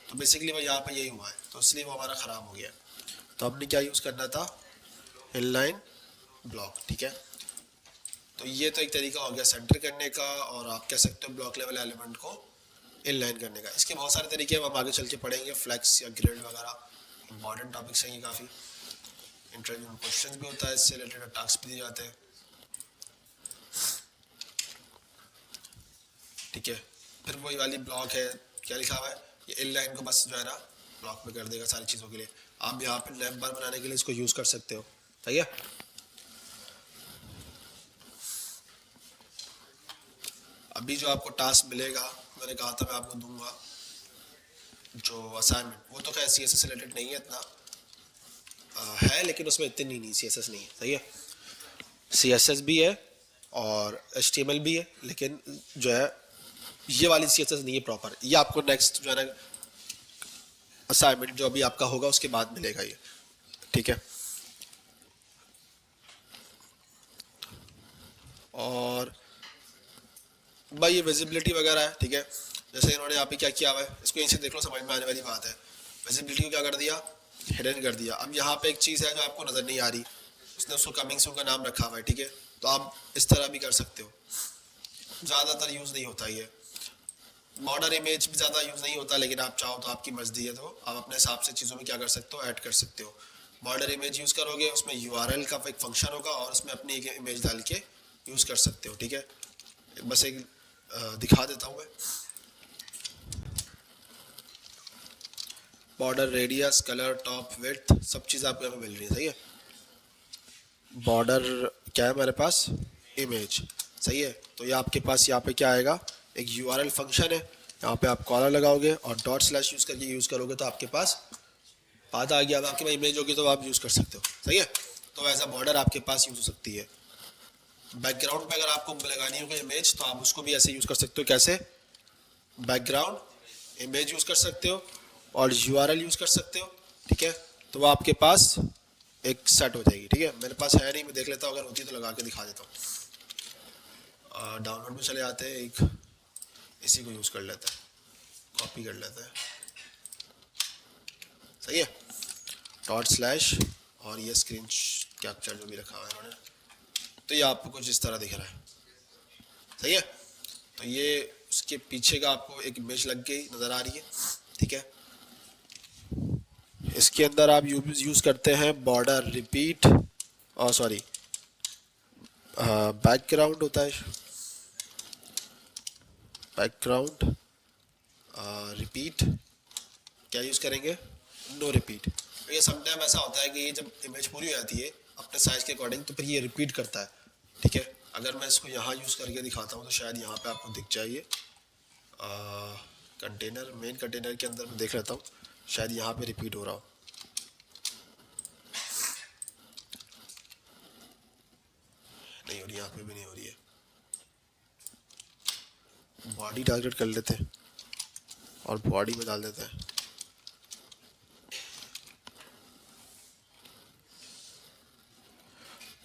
तो बेसिकली वो यहाँ पे यही हुआ है, तो इसलिए वो हमारा ख़राब हो गया। तो हमने क्या यूज़ करना था, इनलाइन ब्लॉक। ठीक है, तो ये तो एक तरीका हो गया सेंटर करने का, और आप कह सकते हो ब्लॉक लेवल एलिमेंट को इनलाइन करने का। इसके बहुत सारे तरीके हम आगे चल के पढ़ेंगे, फ्लैक्स या ग्रिड वगैरह, इंपॉर्टेंट टॉपिक्स हैं ये काफ़ी। इंटरव्यू में क्वेश्चन भी होता है, इससे रिलेटेड टास्क भी दिए जाते हैं। ठीक है, फिर वही वाली ब्लॉक है, क्या लिखा हुआ है, ये इनलाइन को बस जो है ना ब्लॉक में कर देगा सारी चीज़ों के लिए। आप यहाँ पे लैम्प बार बनाने के लिए इसको यूज़ कर सकते हो। सही है, अभी जो आपको टास्क मिलेगा, मैंने कहा था मैं आपको दूंगा जो असाइनमेंट, वो तो खैर CSS से रिलेटेड नहीं है इतना, है लेकिन उसमें इतनी नहीं CSS नहीं है। सही है, CSS भी है और HTML भी है, लेकिन जो है ये वाली CSS नहीं है प्रॉपर। ये आपको नेक्स्ट जो है ना असाइनमेंट जो अभी आपका होगा उसके बाद मिलेगा ये। ठीक है, और भाई ये विजिबिलिटी वगैरह है। ठीक है, जैसे इन्होंने यहाँ पे क्या किया हुआ है, इसको यहीं से देख लो, समझ में आने वाली बात है। विजिबिलिटी को क्या कर दिया, हिडन कर दिया। अब यहाँ पे एक चीज़ है जो आपको नज़र नहीं आ रही, उसने उसको कमिंग सून का नाम रखा हुआ है, ठीक है। तो आप इस तरह भी कर सकते हो, ज़्यादातर यूज़ नहीं होता ये। बॉर्डर इमेज भी ज़्यादा यूज़ नहीं होता, लेकिन आप चाहो तो आपकी मर्जी है, तो आप अपने हिसाब से चीज़ों में क्या कर सकते हो, ऐड कर सकते हो। बॉर्डर इमेज यूज़ करोगे, उसमें URL का एक फंक्शन होगा और उसमें अपनी एक इमेज डाल के यूज़ कर सकते हो, ठीक है। बस एक दिखा देता हूँ मैं। Border radius, colour, top, width, सब चीज़ आपको यहाँ पे मिल रही है, सही है। बॉर्डर क्या है हमारे पास, इमेज, सही है। तो ये आपके पास यहाँ पे क्या आएगा, एक URL फंक्शन है, यहाँ पे आप कॉलर लगाओगे और डॉट स्लैश यूज़ करके यूज़ करोगे तो आपके पास बात आ गया। अब आपके पास इमेज होगी तो आप यूज़ कर सकते हो, सही है। तो ऐसा बॉर्डर आपके पास यूज़ हो सकती है। बैकग्राउंड पे अगर आपको लगानी होगी इमेज तो आप उसको भी ऐसे यूज़ कर सकते हो, कैसे, बैकग्राउंड इमेज यूज़ कर सकते हो और URL यूज़ कर सकते हो, ठीक है। तो वो आपके पास एक सेट हो जाएगी, ठीक है। मेरे पास है नहीं, मैं देख लेता हूँ, अगर होती तो लगा के दिखा देता हूँ। डाउनलोड में चले आते हैं, एक इसी को यूज़ कर लेते हैं, कॉपी कर लेते हैं, सही है। डॉट स्लैश और ये स्क्रीन कैप्चर जो भी रखा हुआ है इन्होंने, तो ये आपको कुछ इस तरह दिख रहा है, सही है। तो ये उसके पीछे का आपको एक इमेज लग गई नज़र आ रही है, ठीक है। इसके अंदर आप यूज़ करते हैं बॉर्डर रिपीट, और सॉरी बैकग्राउंड होता है, बैकग्राउंड रिपीट, क्या यूज़ करेंगे, नो रिपीट। ये समटाइम ऐसा होता है कि ये जब इमेज पूरी हो जाती है अपने साइज़ के अकॉर्डिंग तो फिर ये रिपीट करता है, ठीक है। अगर मैं इसको यहाँ यूज़ करके दिखाता हूँ तो शायद यहाँ पे आपको दिख जाइए, कंटेनर, मेन कंटेनर के अंदर मैं देख लेता हूँ, शायद यहाँ पे रिपीट हो रहा हो। नहीं हो रही, यहाँ पे भी नहीं हो रही है। बॉडी टारगेट कर लेते हैं और बॉडी में डाल देते हैं।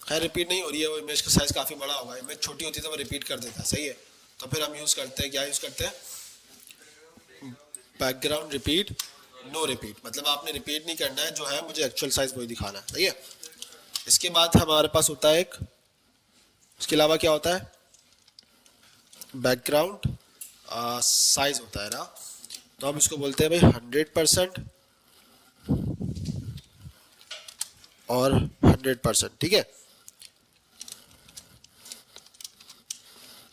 खैर रिपीट नहीं हो रही है, वो इमेज का साइज़ काफ़ी बड़ा होगा, इमेज छोटी होती है तो वो रिपीट कर देता है, सही है। तो फिर हम यूज़ करते हैं, क्या यूज़ करते हैं, बैकग्राउंड रिपीट, नो रिपीट, मतलब आपने रिपीट नहीं करना है, जो है मुझे एक्चुअल साइज़ वही दिखाना है, सही है। इसके बाद हमारे पास होता है एक, इसके अलावा क्या होता है, बैकग्राउंड साइज होता है ना, तो हम इसको बोलते हैं भाई 100% और 100%, ठीक है।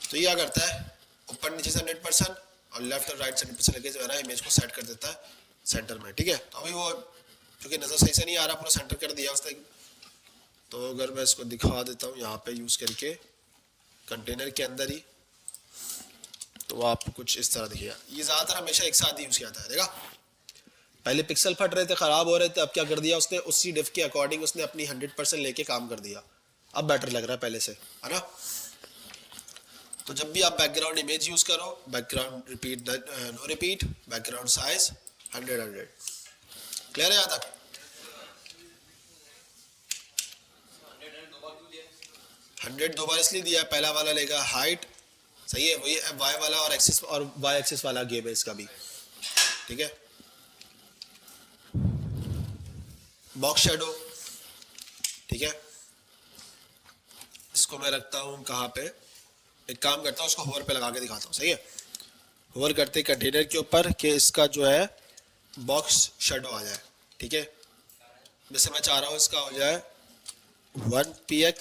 तो ये क्या करता है, ऊपर नीचे से 100% और लेफ्ट और राइट से 100% लेके जो है ना इमेज को सेट कर देता है सेंटर में, ठीक है। तो अभी वो क्योंकि नज़र सही से नहीं आ रहा, पूरा सेंटर कर दिया उसने। तो अगर मैं इसको दिखा देता हूँ यहाँ पे यूज़ करके कंटेनर के अंदर ही, तो आपको कुछ इस तरह दिखेगा। ये ज़्यादातर हमेशा एक साथ ही यूज़ किया जाता है, देखा, पहले पिक्सल फट रहे थे, ख़राब हो रहे थे, अब क्या कर दिया उसने, उसी डिफ के अकॉर्डिंग उसने अपनी 100% लेके काम कर दिया, अब बेटर लग रहा है पहले से, है ना। तो जब भी आप बैकग्राउंड इमेज यूज़ करो, background repeat, no repeat, background size 100, clear है यहाँ तक। 100 दो बार इसलिए दिया, पहला वाला लेगा हाइट, सही है, वही वाई वाला और वाई एक्सिस वाला गेम है इसका भी, ठीक है। बॉक्स शेडो, ठीक है, इसको मैं रखता हूँ कहाँ पे, एक काम करता हूँ उसको होवर पे लगा के दिखाता हूँ, सही है। होवर करते कंटेनर के ऊपर कि इसका जो है बॉक्स शेडो आ जाए, ठीक है। जैसे मैं चाह रहा हूँ इसका हो जाए 1px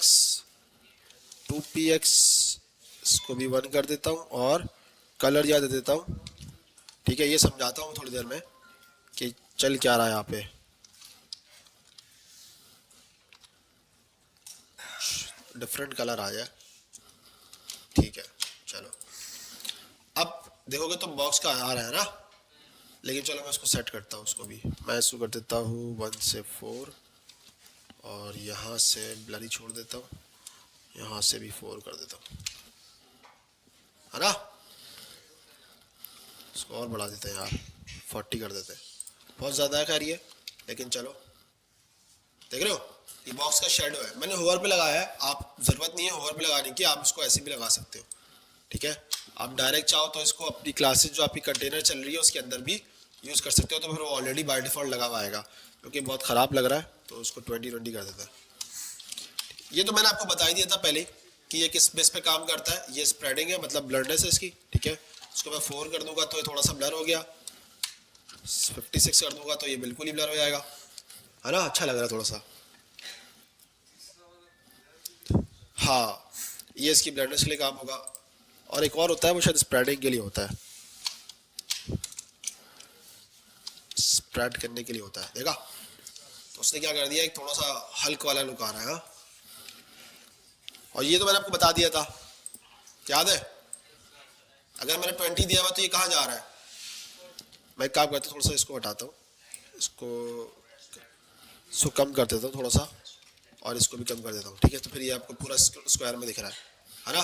2px, इसको भी 1 कर देता हूँ और कलर या दे देता हूँ, ठीक है। ये समझाता हूँ थोड़ी देर में कि चल क्या रहा है यहाँ पे, डिफरेंट कलर आ जाए, ठीक है। चलो अब देखोगे तो बॉक्स का आ रहा है ना, लेकिन चलो मैं उसको सेट करता हूँ, उसको भी मैं इसको कर देता हूँ 1 से 4 और यहाँ से ब्लरी छोड़ देता हूँ, यहाँ से भी 4 कर देता हूँ, है ना। इसको और बढ़ा देते हैं यार, 40 कर देते हैं, बहुत ज़्यादा है खैर ये, लेकिन चलो देख रहे हो ये बॉक्स का शेडो है, मैंने होवर पे लगाया है, आप ज़रूरत नहीं है होवर पे लगाने की, आप इसको ऐसे भी लगा सकते हो, ठीक है। आप डायरेक्ट चाहो तो इसको अपनी क्लासेस जो आपकी कंटेनर चल रही है उसके अंदर भी यूज़ कर सकते हो, तो फिर वो ऑलरेडी बाय डिफ़ॉल्ट लगा हुआ आएगा, क्योंकि बहुत ख़राब लग रहा है तो उसको 20-20 कर देता है। ये तो मैंने आपको बता ही दिया था पहले कि ये किस बेस पे काम करता है। ये स्प्रेडिंग है, मतलब ब्लरनेस है इसकी, ठीक है। इसको मैं 4 कर दूंगा तो ये थोड़ा सा ब्लर हो गया, 56 कर दूंगा तो ये बिल्कुल ही ब्लर हो जाएगा, है ना। अच्छा लग रहा है थोड़ा सा। हाँ, ये इसकी ब्लरनेस के लिए काम होगा। और एक और होता है, वो शायद स्प्रेडिंग के लिए होता है, स्प्रेड करने के लिए होता है, देखा। तो उसने क्या कर दिया, एक थोड़ा सा हल्क वाला लुक आ रहा है, हाँ? और ये तो मैंने आपको बता दिया था, याद है। अगर मैंने 20 दिया हुआ तो ये कहाँ जा रहा है। मैं एक काम करता हूँ, थोड़ा सा इसको हटाता हूँ, इसको कम कर देता हूँ थोड़ा सा, और इसको भी कम कर देता हूँ, ठीक है। तो फिर ये आपको पूरा स्क्वायर में दिख रहा है ना।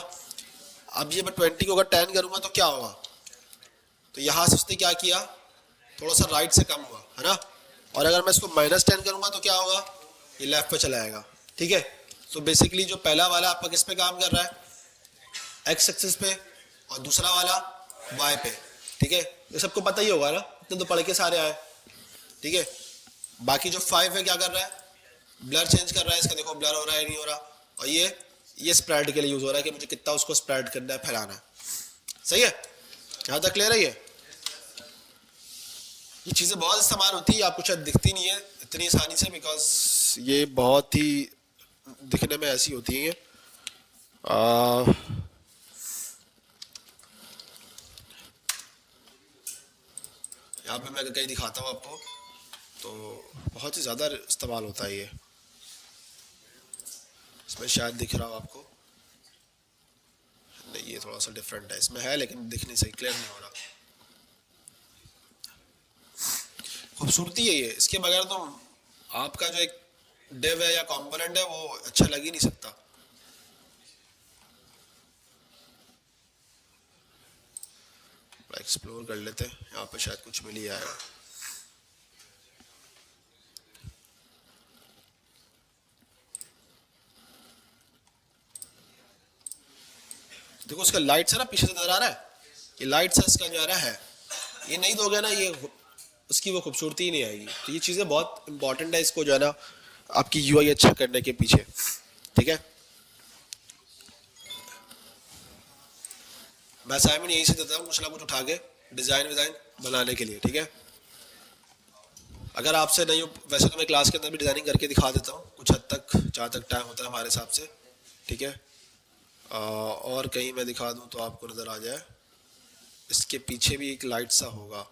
अब ये मैं 20 को अगर 10 करूँगा तो क्या होगा, तो यहाँ से उसने क्या किया, थोड़ा सा राइट से कम हुआ, है ना। और अगर मैं इसको -10 करूँगा तो क्या होगा, ये लेफ्ट पे चला जाएगा, ठीक है। तो बेसिकली जो पहला वाला आपका किस पे काम कर रहा है, एक्स एक्सिस पे, और दूसरा वाला वाई पे, ठीक है। ये सबको पता ही होगा ना, इतने तो पढ़ के सारे आए, ठीक है। बाकी जो 5 है क्या कर रहा है, ब्लर चेंज कर रहा है इसका, देखो ब्लर हो रहा है नहीं हो रहा। और ये स्प्रेड के लिए यूज हो रहा है कि मुझे कितना उसको स्प्रेड करना है, फैलाना है, सही है। यहाँ तक क्लियर है। ये चीज़ें बहुत इस्तेमाल होती है, आपको शायद दिखती नहीं है इतनी आसानी से, बिकॉज ये बहुत ही दिखने में ऐसी होती हैं। यहाँ पे मैं अगर कहीं दिखाता हूँ आपको तो बहुत ही ज़्यादा इस्तेमाल होता है ये। इसमें शायद दिख रहा हो आपको, नहीं ये थोड़ा सा डिफरेंट है, इसमें है लेकिन दिख नहीं सही, क्लियर नहीं हो रहा। खूबसूरती है ये, इसके बगैर तो आपका जो एक डिव है या कंपोनेंट है वो अच्छा लग ही नहीं सकता। एक्सप्लोर कर लेते हैं, यहाँ पे शायद कुछ मिल ही आएगा। देखो उसका लाइट है ना, पीछे से नजर आ रहा है, ये लाइट से इसका नजारा है। ये नहीं दोगे ना, ये उसकी वो खूबसूरती ही नहीं आएगी। तो ये चीज़ें बहुत इंपॉर्टेंट है, इसको जो है ना आपकी यूआई अच्छा करने के पीछे, ठीक है। मैं असाइनमेंट यहीं से देता हूँ, कुछ ना कुछ उठा के डिज़ाइन विज़ाइन बनाने के लिए, ठीक है। अगर आपसे नहीं हो, वैसे तो मैं क्लास के अंदर भी डिज़ाइनिंग करके दिखा देता हूँ कुछ हद तक, जहाँ तक टाइम होता है हमारे हिसाब से, ठीक है। और कहीं मैं दिखा दूँ तो आपको नज़र आ जाए, इसके पीछे भी एक लाइट सा होगा,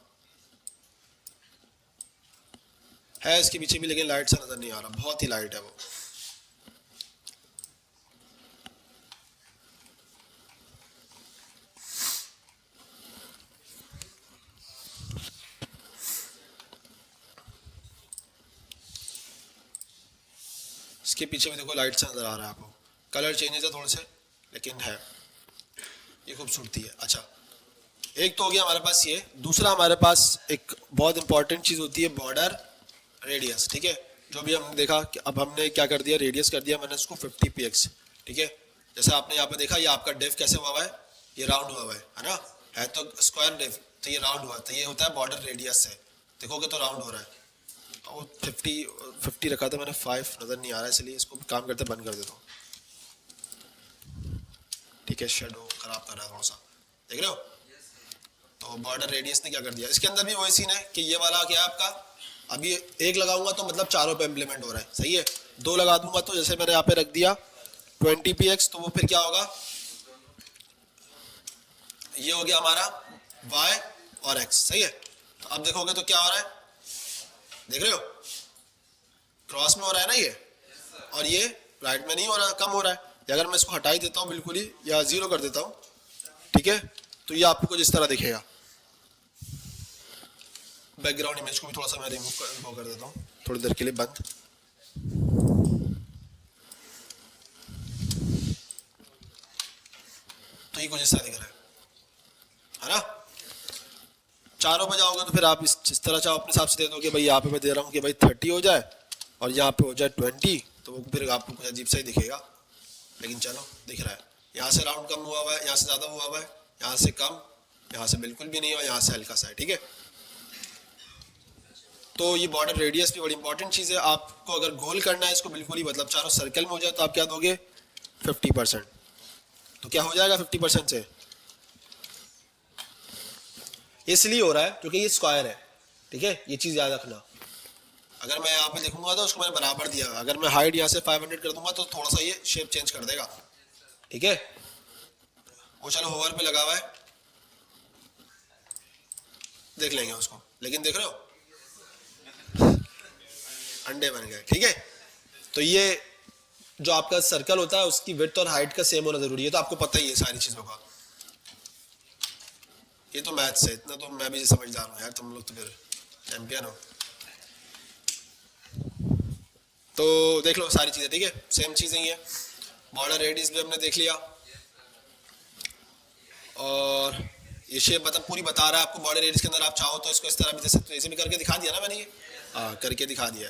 है इसके पीछे भी, लेकिन लाइट सा नज़र नहीं आ रहा, बहुत ही लाइट है वो। इसके पीछे भी देखो लाइट सा नज़र आ रहा है आपको, कलर चेंजेस है थोड़े से लेकिन है, ये खूबसूरती है। अच्छा, एक तो हो गया हमारे पास ये। दूसरा हमारे पास एक बहुत इंपॉर्टेंट चीज़ होती है बॉर्डर रेडियस, ठीक है। जो भी हमने देखा कि अब हमने क्या कर दिया, रेडियस कर दिया मैंने इसको 50px, ठीक है। जैसे आपने यहाँ पे देखा, ये आपका डिव कैसे हुआ है, ये राउंड हुआ है ना, है तो स्क्वायर डिव, तो ये राउंड हुआ, तो ये होता है बॉर्डर रेडियस से, देखोगे तो राउंड हो रहा है। और 50 रखा था मैंने, 5 नज़र नहीं आ रहा है, इसलिए इसको काम करते बंद कर देता हूँ, ठीक है। शेडो खराब कर रहा है थोड़ा सा, देख रहे हो। तो बॉर्डर रेडियस ने क्या कर दिया, इसके अंदर भी वही सीन है कि ये वाला क्या है आपका, अभी एक लगाऊंगा तो मतलब चारों पे इम्प्लीमेंट हो रहा है, सही है। 2 लगा दूंगा तो जैसे मैंने यहाँ पे रख दिया 20px, तो वो फिर क्या होगा, ये हो गया हमारा y और x, सही है। तो अब देखोगे तो क्या हो रहा है, देख रहे हो, क्रॉस में हो रहा है ना ये, और ये राइट में नहीं हो रहा, कम हो रहा है। अगर मैं इसको हटा ही देता हूँ बिल्कुल ही, या 0 कर देता हूँ, ठीक है, तो ये आपको कुछ इस तरह दिखेगा। बैकग्राउंड इमेज को भी थोड़ा सा मैं रिमूव कर देता हूँ थोड़ी देर के लिए, बंद। तो ये कुछ इस तरह दिख रहा है ना। चारों पे जाओगे तो फिर आप इस तरह चाहो अपने हिसाब से दे दो कि भाई यहाँ पे मैं दे रहा हूँ कि भाई 30 हो जाए और यहाँ पे हो जाए 20, तो वो फिर आपको कुछ अजीब सा ही दिखेगा, लेकिन चलो दिख रहा है। यहाँ से राउंड कम हुआ हुआ है, यहाँ से ज़्यादा हुआ हुआ है, यहाँ से कम, यहाँ से बिल्कुल भी नहीं हुआ, यहाँ से हल्का सा है, ठीक है। तो ये बॉर्डर रेडियस भी बड़ी इंपॉर्टेंट चीज़ है। आपको अगर गोल करना है इसको बिल्कुल ही मतलब चारों सर्कल में हो जाए तो आप क्या दोगे 50%। तो क्या हो जाएगा 50% से, इसलिए हो रहा है क्योंकि ये स्क्वायर है, ठीक है, ये चीज़ याद रखना। अगर मैं यहाँ पे लिखूंगा तो उसको मैंने बराबर दिया, अगर मैं हाइट यहाँ से 500 कर दूंगा तो थोड़ा सा ये शेप चेंज कर देगा, ठीक है। वो चलो होवर पे लगा हुआ है, देख लेंगे उसको, लेकिन देख रहे हो अंडे बन गए, ठीक है। तो ये जो आपका सर्कल होता है उसकी विड्थ और हाइट का सेम होना जरूरी है, तो आपको पता ही है सारी चीजों का। ये तो मैथ्स है, इतना तो मैं भी समझदार हूँ यार, तुम लोग तो फिर चैंपियन हो। तो देख लो सारी चीजें, ठीक है, सेम चीजें ही है। बॉर्डर रेडियस भी हमने देख लिया, और ये शेप मतलब पूरी बता रहा है आपको बॉर्डर रेडियस के अंदर। आप चाहो तो इसको इस तरह भी दे सकते हो, ऐसे भी करके दिखा दिया ना मैंने, ये करके दिखा दिया।